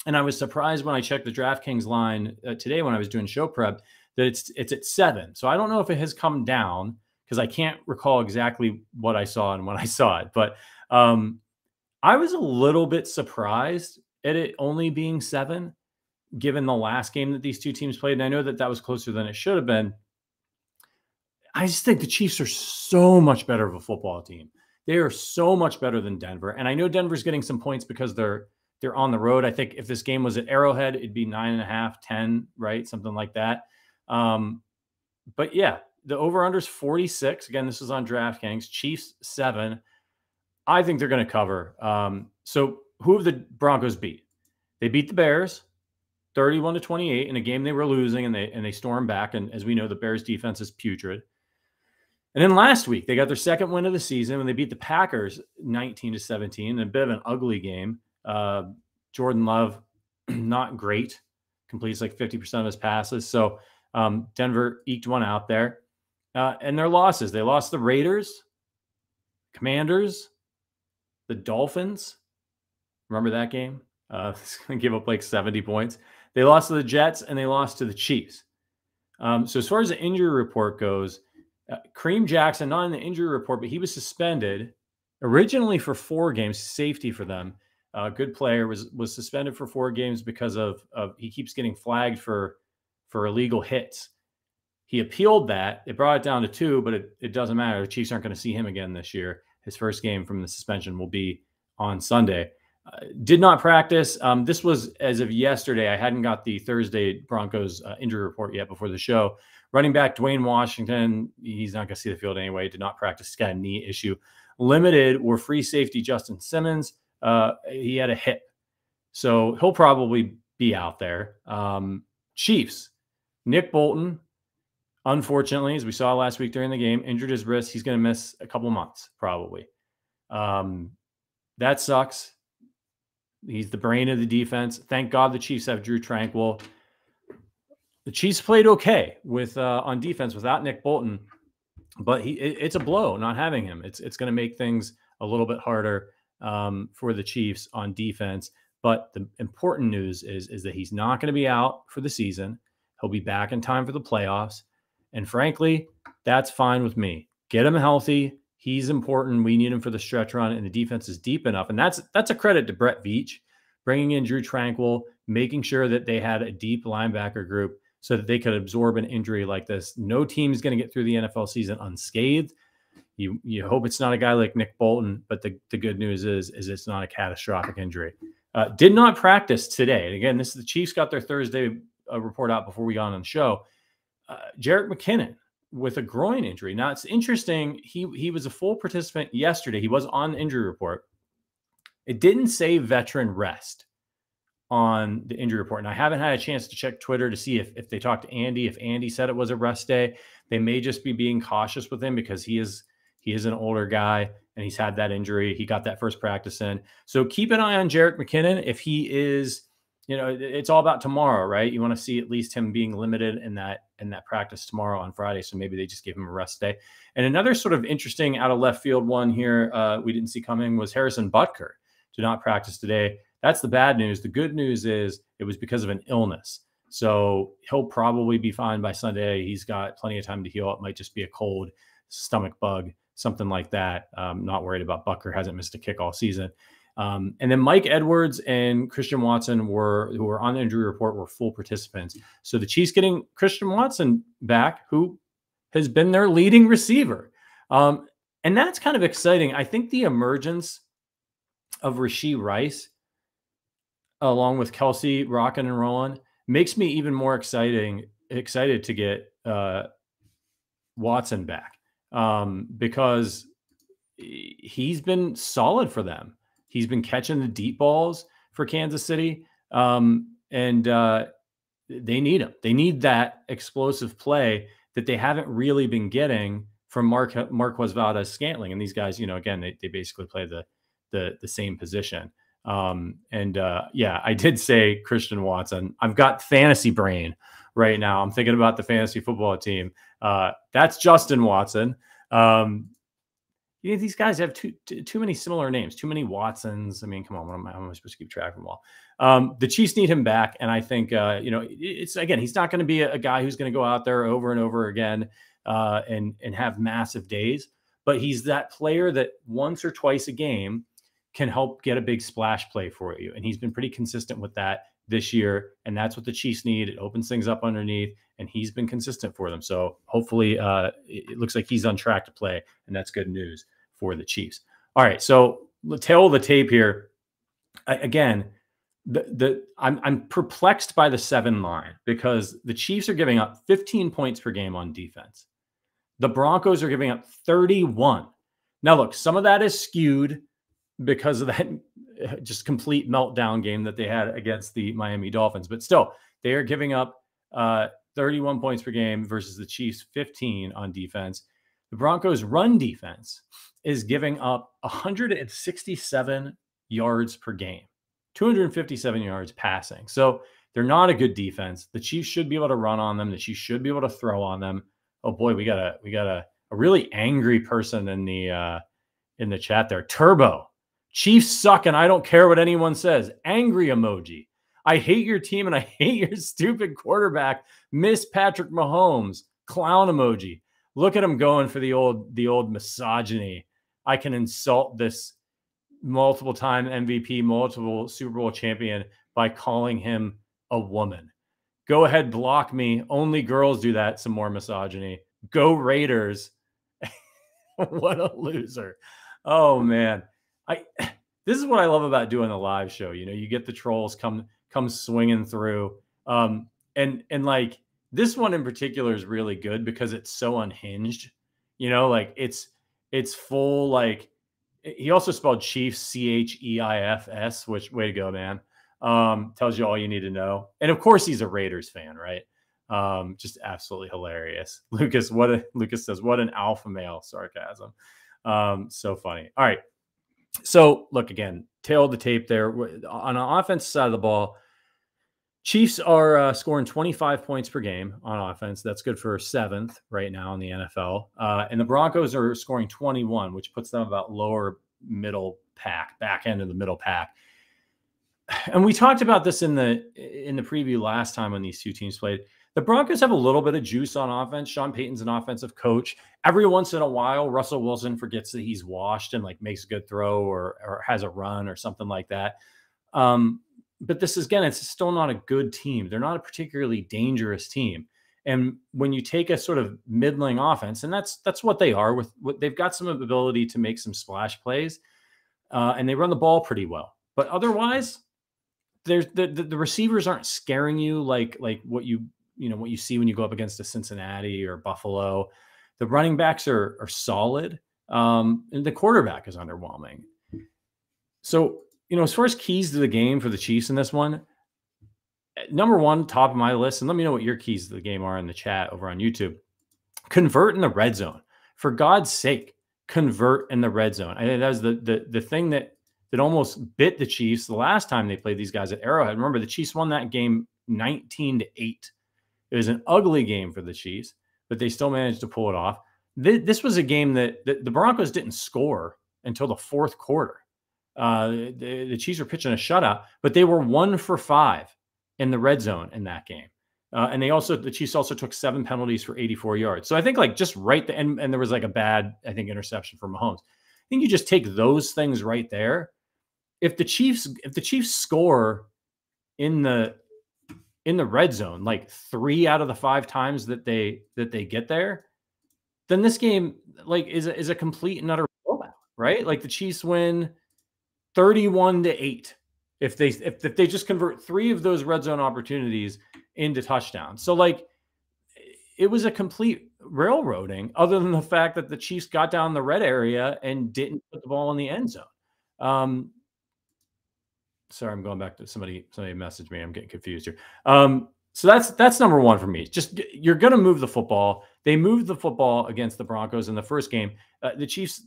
And I was surprised when I checked the DraftKings line today when I was doing show prep that it's at 7. So I don't know if it has come down because I can't recall exactly what I saw and when I saw it. But I was a little bit surprised at it only being 7, given the last game that these two teams played. And I know that that was closer than it should have been. I just think the Chiefs are so much better of a football team. They are so much better than Denver. And I know Denver's getting some points because they're on the road. I think if this game was at Arrowhead, it'd be 9.5, 10, right? Something like that. But yeah, the over-under is 46. Again, this is on DraftKings. Chiefs 7. I think they're going to cover. So who have the Broncos beat? They beat the Bears 31-28 in a game they were losing, and they stormed back. And as we know, the Bears defense is putrid. And then last week, they got their second win of the season when they beat the Packers 19-17 in a bit of an ugly game. Jordan Love, not great, completes like 50% of his passes. So Denver eked one out there. And their losses, they lost the Raiders, Commanders, the Dolphins. Remember that game? Give up like 70 points. They lost to the Jets and they lost to the Chiefs. So as far as the injury report goes, Kareem Jackson, not in the injury report, but he was suspended originally for 4 games, safety for them. Good player, was suspended for 4 games because of he keeps getting flagged for illegal hits. He appealed that. It brought it down to 2, but it doesn't matter. The Chiefs aren't going to see him again this year. His first game from the suspension will be on Sunday. Did not practice. This was as of yesterday. I hadn't got the Thursday Broncos injury report yet before the show. Running back Dwayne Washington, he's not going to see the field anyway. Did not practice. He's got a knee issue. Limited were free safety Justin Simmons. He had a hip. So he'll probably be out there. Chiefs, Nick Bolton, unfortunately, as we saw last week during the game, injured his wrist. He's going to miss a couple months, probably. That sucks. He's the brain of the defense. Thank God the Chiefs have Drew Tranquill. The Chiefs played okay with on defense without Nick Bolton, but it's a blow not having him. It's going to make things a little bit harder for the Chiefs on defense. But the important news is that he's not going to be out for the season. He'll be back in time for the playoffs. And frankly, that's fine with me. Get him healthy. He's important. We need him for the stretch run, and the defense is deep enough. And that's a credit to Brett Veach, bringing in Drew Tranquill, making sure that they had a deep linebacker group so that they could absorb an injury like this. No team is going to get through the NFL season unscathed. You hope it's not a guy like Nick Bolton, but the good news is it's not a catastrophic injury. Did not practice today. And again, the Chiefs got their Thursday report out before we got on the show. Jerick McKinnon with a groin injury. Now, it's interesting. He was a full participant yesterday. He was on the injury report. It didn't say veteran rest on the injury report. And I haven't had a chance to check Twitter to see if they talked to Andy. If Andy said it was a rest day, they may just be being cautious with him because he is an older guy and he's had that injury. He got that first practice in. So keep an eye on Jerick McKinnon. If he is, it's all about tomorrow, right? You want to see at least him being limited in that practice tomorrow on Friday. So maybe they just give him a rest day. And another sort of interesting out of left field one here we didn't see coming was Harrison Butker did not practice today. That's the bad news. The good news is it was because of an illness. So he'll probably be fine by Sunday. He's got plenty of time to heal. It might just be a cold, stomach bug, something like that. Not worried about Butker. Hasn't missed a kick all season. And then Mike Edwards and Christian Watson who were on the injury report were full participants. So the Chiefs getting Christian Watson back, who has been their leading receiver. And that's kind of exciting. I think the emergence of Rashee Rice, along with Kelsey rocking and rolling, makes me even more excited to get Watson back because he's been solid for them. He's been catching the deep balls for Kansas City, and they need him. They need that explosive play that they haven't really been getting from Marquez Valdes-Scantling. And these guys, again, they basically play the same position. I did say Christian Watson. I've got fantasy brain right now. I'm thinking about the fantasy football team. That's Justin Watson. these guys have too many similar names, too many Watsons. I mean, come on, how am I supposed to keep track of them all? The Chiefs need him back, and I think it's again, he's not going to be a guy who's going to go out there over and over again and have massive days, but he's that player that once or twice a game can help get a big splash play for you, and he's been pretty consistent with that this year, and that's what the Chiefs need. It opens things up underneath, and he's been consistent for them. So hopefully it looks like he's on track to play, and that's good news for the Chiefs. All right, so the tail of the tape here. Again, I'm perplexed by the 7 line because the Chiefs are giving up 15 points per game on defense. The Broncos are giving up 31. Now, look, some of that is skewed because of that just complete meltdown game that they had against the Miami Dolphins. But still, they are giving up 31 points per game versus the Chiefs 15 on defense. The Broncos' run defense is giving up 167 yards per game, 257 yards passing. So they're not a good defense. The Chiefs should be able to run on them. The Chiefs should be able to throw on them. Oh boy, we got a really angry person in the chat there. Turbo. Chiefs suck, and I don't care what anyone says. Angry emoji. I hate your team, and I hate your stupid quarterback. Miss Patrick Mahomes. Clown emoji. Look at him going for the old misogyny. I can insult this multiple-time MVP, multiple Super Bowl champion by calling him a woman. Go ahead, block me. Only girls do that. Some more misogyny. Go Raiders. What a loser. Oh, man. This is what I love about doing the live show. You get the trolls come swinging through. And like this one in particular is really good because it's so unhinged. Like it's full, like he also spelled Chiefs Cheifs, which way to go, man. Tells you all you need to know. And of course he's a Raiders fan, right? Just absolutely hilarious. Lucas says, what an alpha male. Sarcasm. So funny. All right. So look, again, tail of the tape there. On the offensive side of the ball, Chiefs are scoring 25 points per game on offense. That's good for 7th right now in the NFL. And the Broncos are scoring 21, which puts them about lower middle pack, back end of the middle pack. And we talked about this in the preview last time when these two teams played. The Broncos have a little bit of juice on offense. Sean Payton's an offensive coach. Every once in a while, Russell Wilson forgets that he's washed and like makes a good throw or has a run or something like that. But this is, again, it's still not a good team. They're not a particularly dangerous team. And when you take a sort of middling offense, and that's what they are, they've got some ability to make some splash plays, and they run the ball pretty well. But otherwise, there's the receivers aren't scaring you like what you see when you go up against a Cincinnati or Buffalo. The running backs are solid, and the quarterback is underwhelming. So, as far as keys to the game for the Chiefs in this one, number one, top of my list, and let me know what your keys to the game are in the chat over on YouTube. Convert in the red zone. For God's sake, convert in the red zone. I think that was the thing that almost bit the Chiefs the last time they played these guys at Arrowhead. Remember, the Chiefs won that game 19-8. It was an ugly game for the Chiefs, but they still managed to pull it off. This was a game that the Broncos didn't score until the 4th quarter. The Chiefs were pitching a shutout, but they were 1 for 5 in the red zone in that game. And the Chiefs also took 7 penalties for 84 yards. So I think like just right there, and there was like a bad, I think, interception for Mahomes. I think you just take those things right there. If the Chiefs score in the red zone, like 3 out of the 5 times that they get there, then this game like is a complete and utter blowout, right? Like the Chiefs win 31-8 if they just convert 3 of those red zone opportunities into touchdowns. So like it was a complete railroading, other than the fact that the Chiefs got down the red area and didn't put the ball in the end zone. Sorry, I'm going back to somebody messaged me. I'm getting confused here. So that's number one for me. Just you're going to move the football. They moved the football against the Broncos in the first game. The Chiefs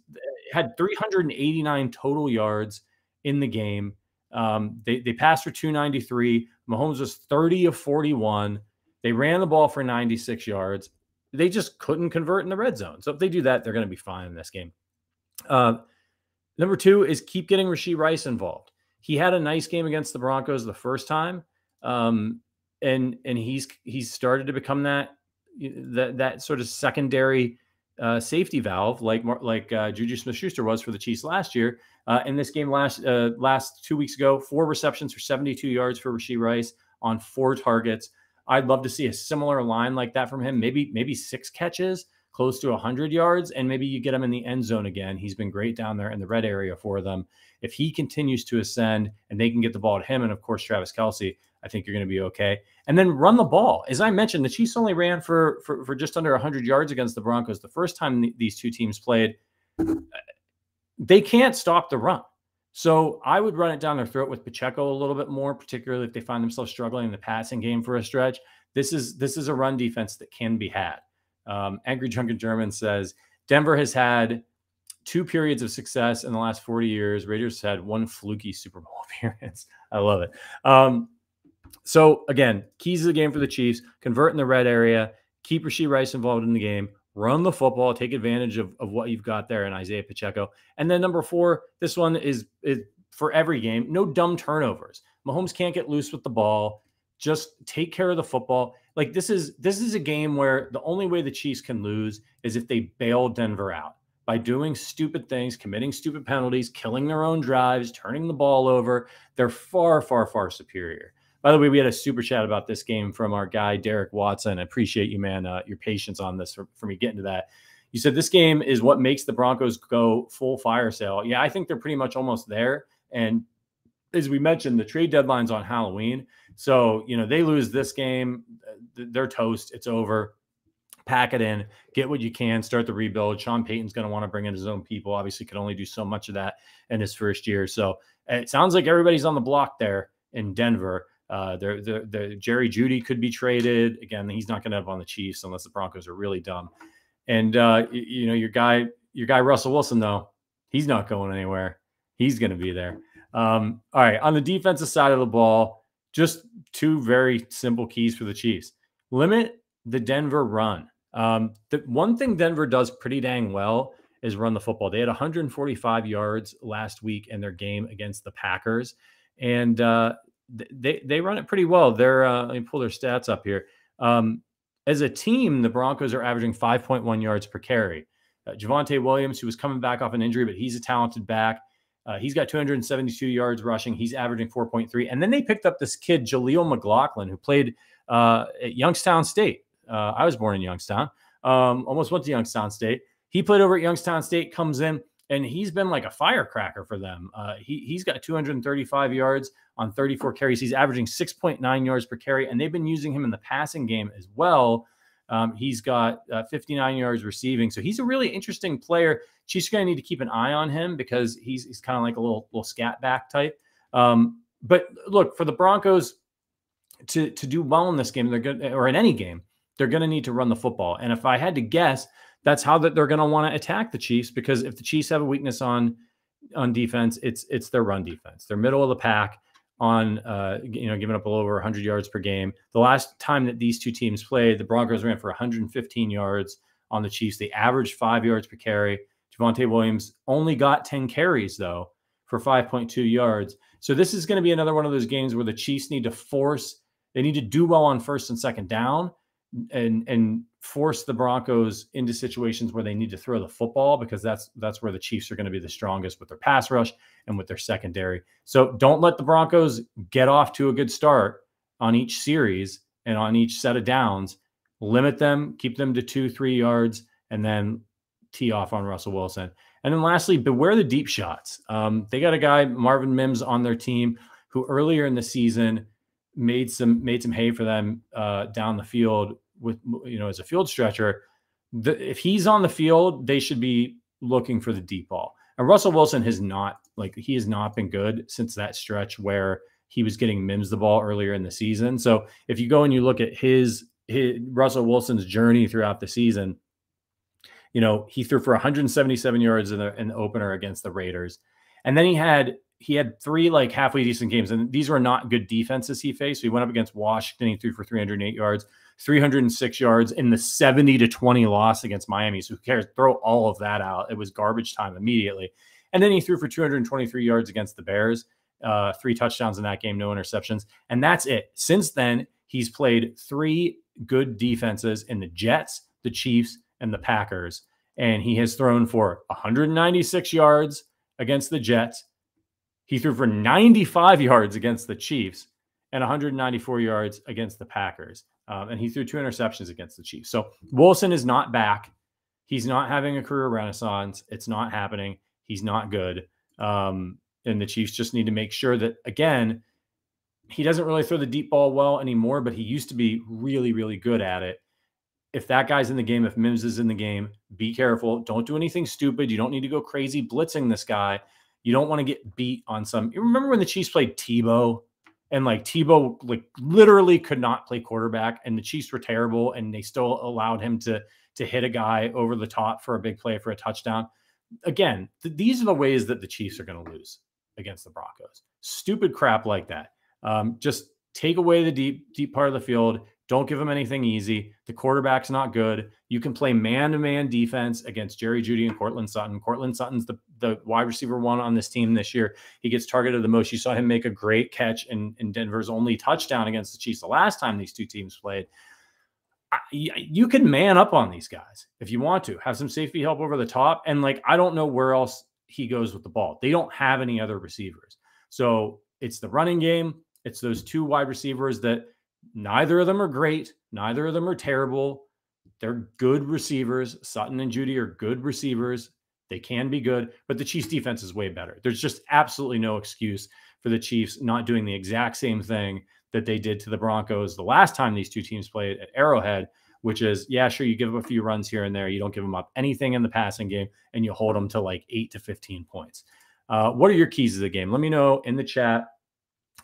had 389 total yards in the game. They passed for 293. Mahomes was 30 of 41. They ran the ball for 96 yards. They just couldn't convert in the red zone. So if they do that, they're going to be fine in this game. Number 2 is keep getting Rashee Rice involved. He had a nice game against the Broncos the first time, and he's started to become that sort of secondary safety valve, like Juju Smith-Schuster was for the Chiefs last year. In this game last 2 weeks ago, 4 receptions for 72 yards for Rashee Rice on 4 targets. I'd love to see a similar line like that from him. Maybe 6 catches, close to 100 yards, and maybe you get him in the end zone again. He's been great down there in the red area for them. If he continues to ascend and they can get the ball to him, and of course Travis Kelce, I think you're going to be okay. And then run the ball. As I mentioned, the Chiefs only ran for just under 100 yards against the Broncos the first time these two teams played. They can't stop the run. So I would run it down their throat with Pacheco a little bit more, particularly if they find themselves struggling in the passing game for a stretch. This is a run defense that can be had. Angry Drunken German says, Denver has had 2 periods of success in the last 40 years. Raiders had 1 fluky Super Bowl appearance. I love it. So again, keys of the game for the Chiefs: convert in the red area, keep Rashee Rice involved in the game, run the football, take advantage of what you've got there in Isaiah Pacheco. And then number 4, this one is for every game: no dumb turnovers. Mahomes can't get loose with the ball. Just take care of the football. Like this is a game where the only way the Chiefs can lose is if they bail Denver out by doing stupid things, committing stupid penalties, killing their own drives, turning the ball over. They're far, far, far superior. By the way, we had a super chat about this game from our guy, Derek Watson. I appreciate you, man, your patience on this for me getting to that. You said this game is what makes the Broncos go full fire sale. Yeah, I think they're pretty much almost there. And as we mentioned, the trade deadline's on Halloween. So, they lose this game, they're toast. It's over. Pack it in, get what you can, start the rebuild. Sean Payton's going to want to bring in his own people. Obviously, could only do so much of that in his first year. So it sounds like everybody's on the block there in Denver. The Jerry Jeudy could be traded. Again, he's not going to have on the Chiefs unless the Broncos are really dumb. And your guy Russell Wilson, though, he's not going anywhere. He's going to be there. All right, on the defensive side of the ball, just 2 very simple keys for the Chiefs: limit the Denver run. The one thing Denver does pretty dang well is run the football. They had 145 yards last week in their game against the Packers, and they run it pretty well. Let me pull their stats up here. As a team, the Broncos are averaging 5.1 yards per carry. Javonte Williams, who was coming back off an injury, but he's a talented back. He's got 272 yards rushing. He's averaging 4.3. And then they picked up this kid, Jaleel McLaughlin, who played at Youngstown State. I was born in Youngstown. Almost went to Youngstown State. He played over at Youngstown State, comes in, and he's been like a firecracker for them. He's got 235 yards on 34 carries. He's averaging 6.9 yards per carry, and they've been using him in the passing game as well. He's got 59 yards receiving. So he's a really interesting player. Chiefs are going to need to keep an eye on him because he's kind of like a little scat back type. But look, for the Broncos to do well in this game, they're good, or in any game, they're going to need to run the football. And if I had to guess, that's how they're going to want to attack the Chiefs, because if the Chiefs have a weakness on defense, it's their run defense. They're middle of the pack on giving up a little over 100 yards per game. The last time that these two teams played, the Broncos ran for 115 yards on the Chiefs. They averaged 5 yards per carry. Javonte Williams only got 10 carries, though, for 5.2 yards. So this is going to be another one of those games where the Chiefs need to do well on first and second down and force the Broncos into situations where they need to throw the football, because that's where the Chiefs are going to be the strongest with their pass rush and with their secondary. So don't let the Broncos get off to a good start on each series and on each set of downs. Limit them, keep them to 2-3 yards, and then tee off on Russell Wilson. And then lastly, beware the deep shots. They got a guy, Marvin Mims, on their team who earlier in the season made some hay for them down the field with, as a field stretcher. If he's on the field, they should be looking for the deep ball. And Russell Wilson has not been good since that stretch where he was getting Mims the ball earlier in the season. So if you go and you look at his Russell Wilson's journey throughout the season, he threw for 177 yards in the opener against the Raiders. And then he he had 3 like halfway decent games, and these were not good defenses he faced. So he went up against Washington. He threw for 308 yards, 306 yards in the 70-20 loss against Miami. So who cares? Throw all of that out. It was garbage time immediately. And then he threw for 223 yards against the Bears, 3 touchdowns in that game, no interceptions. And that's it. Since then, he's played 3 good defenses in the Jets, the Chiefs, and the Packers. And he has thrown for 196 yards against the Jets. He threw for 95 yards against the Chiefs and 194 yards against the Packers. And he threw 2 interceptions against the Chiefs. So Wilson is not back. He's not having a career renaissance. It's not happening. He's not good. And the Chiefs just need to make sure that, again, he doesn't really throw the deep ball well anymore, but he used to be really, really good at it. If that guy's in the game, if Mims is in the game, be careful. Don't do anything stupid. You don't need to go crazy blitzing this guy. You don't want to get beat on some. You remember when the Chiefs played Tebow, and like Tebow like literally could not play quarterback, and the Chiefs were terrible, and they still allowed him to hit a guy over the top for a big play for a touchdown. Again, these are the ways that the Chiefs are going to lose against the Broncos. Stupid crap like that. Just take away the deep part of the field. Don't give them anything easy. The quarterback's not good. You can play man-to-man defense against Jerry Jeudy and Cortland Sutton. Cortland Sutton's the wide receiver 1 on this team this year. He gets targeted the most. You saw him make a great catch in Denver's only touchdown against the Chiefs the last time these 2 teams played. You can man up on these guys if you want to. Have some safety help over the top. And like, I don't know where else he goes with the ball. They don't have any other receivers. So it's the running game. It's those 2 wide receivers that neither of them are great. Neither of them are terrible. They're good receivers. Sutton and Jeudy are good receivers. They can be good, but the Chiefs defense is way better. There's just absolutely no excuse for the Chiefs not doing the exact same thing that they did to the Broncos the last time these 2 teams played at Arrowhead, which is, yeah, sure, you give up a few runs here and there. You don't give them up anything in the passing game, and you hold them to like 8 to 15 points. What are your keys to the game? Let me know in the chat,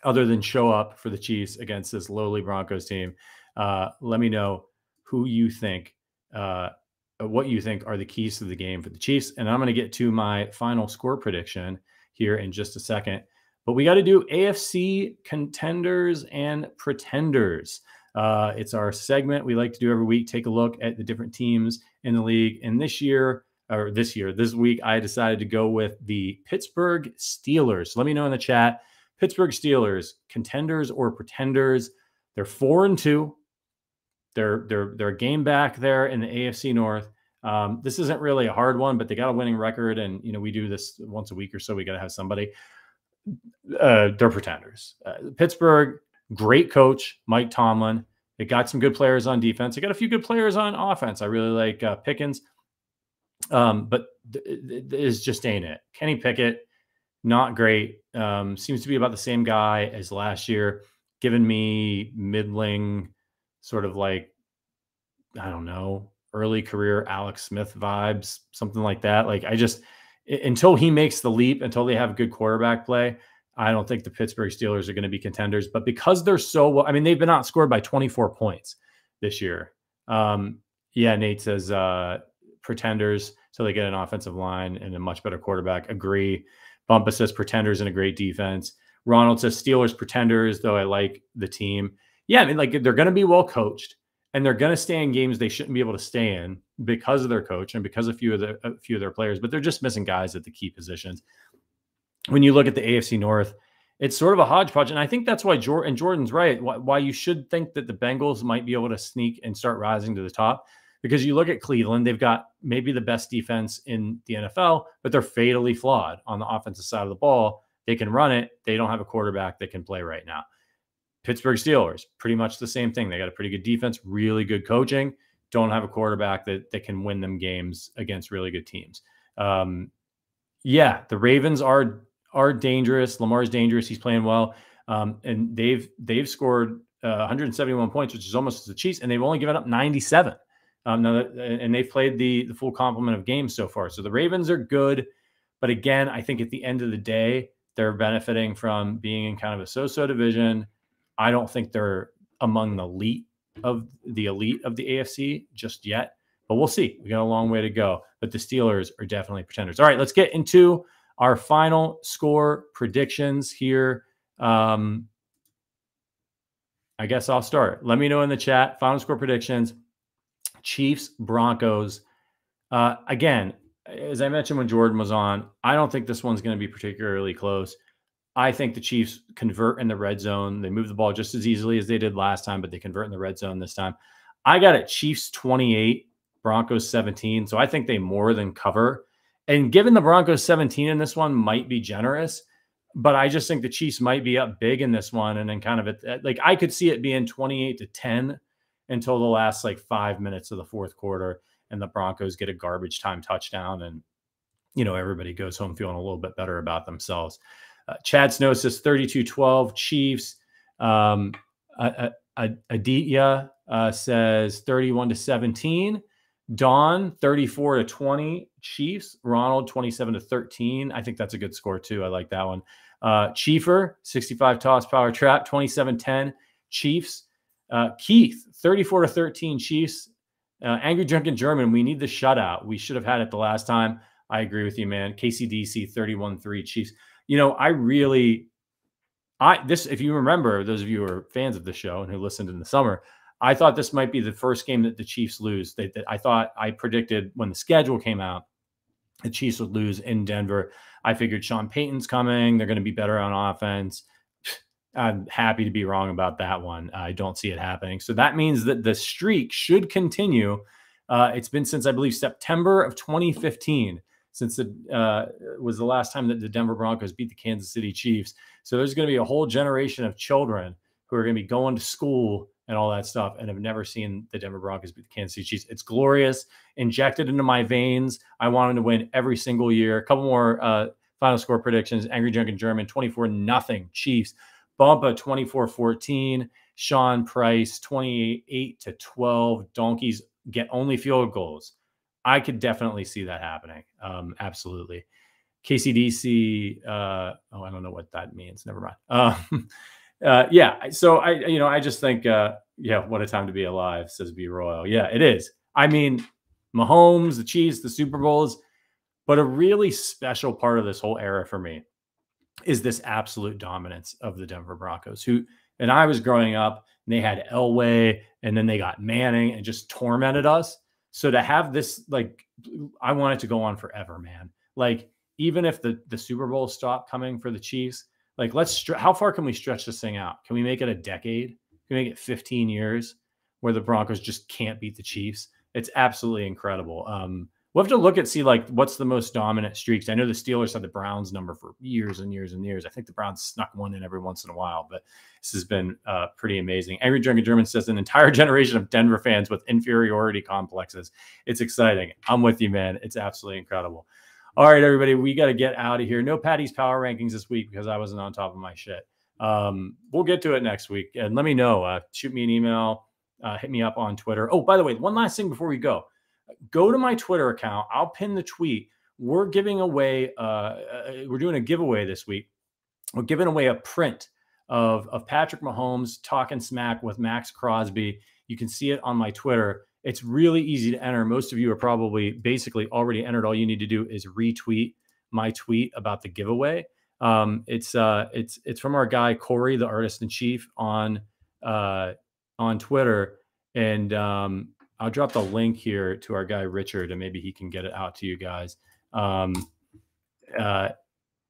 other than show up for the Chiefs against this lowly Broncos team. Let me know who you think, what you think are the keys to the game for the Chiefs. And I'm going to get to my final score prediction here in just a second. But we got to do AFC contenders and pretenders. It's our segment we like to do every week. Take a look at the different teams in the league. And this week, I decided to go with the Pittsburgh Steelers. So let me know in the chat. Pittsburgh Steelers, contenders or pretenders? They're 4-2. They're a game back there in the AFC North. This isn't really a hard one, but they got a winning record, and we do this once a week or so. We got to have somebody. They're pretenders. Pittsburgh, great coach Mike Tomlin. They got some good players on defense. They got a few good players on offense. I really like Pickens, but it just ain't it. Kenny Pickett, not great. Seems to be about the same guy as last year, giving me middling, sort of like, I don't know, early career Alex Smith vibes, something like that. Like, until he makes the leap, until they have good quarterback play, I don't think the Pittsburgh Steelers are going to be contenders. But because they're so well, I mean, they've been outscored by 24 points this year. Yeah, Nate says pretenders, so they get an offensive line and a much better quarterback. Agree. Bumpa says pretenders and a great defense. Ronald says Steelers pretenders, though I like the team. Yeah, I mean, like, they're going to be well coached, and they're going to stay in games they shouldn't be able to stay in because of their coach and because of a few of their players. But they're just missing guys at the key positions. When you look at the AFC North, it's sort of a hodgepodge, and I think that's why Jordan's right. Why you should think that the Bengals might be able to sneak and start rising to the top. Because you look at Cleveland, they've got maybe the best defense in the NFL, but they're fatally flawed on the offensive side of the ball. They can run it. They don't have a quarterback that can play right now. Pittsburgh Steelers, pretty much the same thing. They got a pretty good defense, really good coaching, don't have a quarterback that can win them games against really good teams. Yeah, the Ravens are dangerous. Lamar's dangerous. He's playing well. And they've scored 171 points, which is almost as the Chiefs, and they've only given up 97. And they've played the full complement of games so far. So the Ravens are good. But again, I think at the end of the day, they're benefiting from being in kind of a so-so division. I don't think they're among the elite of the AFC just yet, but we'll see. We got a long way to go, but the Steelers are definitely pretenders. All right, let's get into Our final score predictions here. I guess I'll start. Let me know in the chat. Final score predictions. Chiefs, Broncos. Again, as I mentioned when Jordan was on, I don't think this one's going to be particularly close. I think the Chiefs convert in the red zone. They move the ball just as easily as they did last time, but they convert in the red zone this time. I got it Chiefs 28, Broncos 17. So I think they more than cover. And given the Broncos 17 in this one might be generous, but I just think the Chiefs might be up big in this one. And then kind of like I could see it being 28-10 until the last like 5 minutes of the fourth quarter. And the Broncos get a garbage time touchdown. And, everybody goes home feeling a little bit better about themselves. Chad Snow says 32-12 Chiefs. Aditya says 31-17. Dawn 34-20 Chiefs. Ronald 27-13. I think that's a good score too. I like that one. Chiefer 65 toss power trap 27-10 Chiefs. Keith 34-13 Chiefs. Angry Drunken German, we need the shutout. We should have had it the last time. I agree with you, man. KCDC 31-3 Chiefs. If you remember, those of you who are fans of the show and who listened in the summer, I thought this might be the first game that the Chiefs lose. I predicted when the schedule came out, the Chiefs would lose in Denver. I figured Sean Payton's coming. They're going to be better on offense. I'm happy to be wrong about that one. I don't see it happening. So that means that the streak should continue. It's been since, I believe, September of 2015, since it was the last time that the Denver Broncos beat the Kansas City Chiefs. So there's going to be a whole generation of children who are going to be going to school and all that stuff and have never seen the Denver Broncos beat the Kansas City Chiefs. It's glorious, injected into my veins. I want them to win every single year. A couple more final score predictions. Angry Drunken German, 24-0 Chiefs. Bumpa, 24-14. Sean Price, 28-12. Donkeys get only field goals. I could definitely see that happening. Absolutely. KCDC, I don't know what that means. Never mind. Yeah. So I just think, what a time to be alive, says B Royal. Yeah, it is. I mean, Mahomes, the Chiefs, the Super Bowls, but a really special part of this whole era for me is this absolute dominance of the Denver Broncos, and I was growing up and they had Elway and then they got Manning and just tormented us. So to have this, I want it to go on forever, man. Even if the Super Bowl stopped coming for the Chiefs, how far can we stretch this thing out? Can we make it a decade? Can we make it 15 years where the Broncos just can't beat the Chiefs? It's absolutely incredible. We'll have to look at, what's the most dominant streaks. I know the Steelers had the Browns number for years and years and years. I think the Browns snuck one in every once in a while, but this has been pretty amazing. Angry Drunken German says an entire generation of Denver fans with inferiority complexes. It's exciting. I'm with you, man. It's absolutely incredible. All right, everybody, we got to get out of here. No Patty's Power Rankings this week because I wasn't on top of my shit. We'll get to it next week. And let me know. Shoot me an email. Hit me up on Twitter. Oh, by the way, one last thing before we go. Go to my Twitter account. I'll pin the tweet. We're giving away, we're doing a giveaway this week. We're giving away a print of Patrick Mahomes talking smack with Max Crosby. You can see it on my Twitter. It's really easy to enter. Most of you are probably basically already entered. All you need to do is retweet my tweet about the giveaway. It's from our guy Corey, the artist in chief, on Twitter, and I'll drop the link here to our guy Richard, and maybe he can get it out to you guys.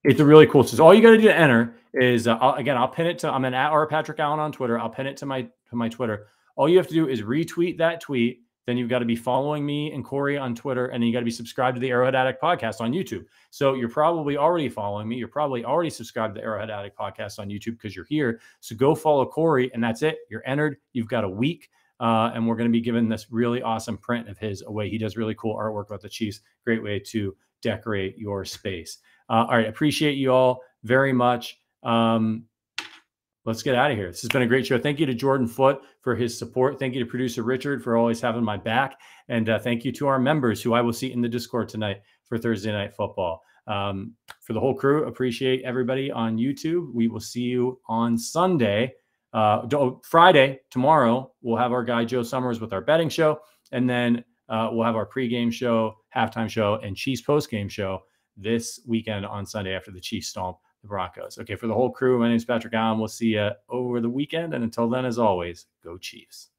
It's a really cool. So all you got to do to enter is I'll pin it to. I'm an @RPatrickAllen on Twitter. I'll pin it to my Twitter. All you have to do is retweet that tweet. Then you've got to be following me and Corey on Twitter, and then you got to be subscribed to the Arrowhead Addict podcast on YouTube. So you're probably already following me. You're probably already subscribed to the Arrowhead Addict podcast on YouTube because you're here. So go follow Corey, and that's it. You're entered. You've got a week, and we're going to be giving this really awesome print of his away. He does really cool artwork about the Chiefs. Great way to decorate your space. All right, appreciate you all very much. Let's get out of here. This has been a great show. Thank you to Jordan Foote for his support. Thank you to producer Richard for always having my back. And thank you to our members who I will see in the Discord tonight for Thursday Night Football. For the whole crew, appreciate everybody on YouTube. We will see you on Sunday. Friday, tomorrow, we'll have our guy Joe Summers with our betting show. And then we'll have our pregame show, halftime show, and Chiefs postgame show. this weekend on Sunday after the Chiefs stomp the Broncos. Okay, for the whole crew, my name is Patrick Allen. We'll see you over the weekend. And until then, as always, go Chiefs.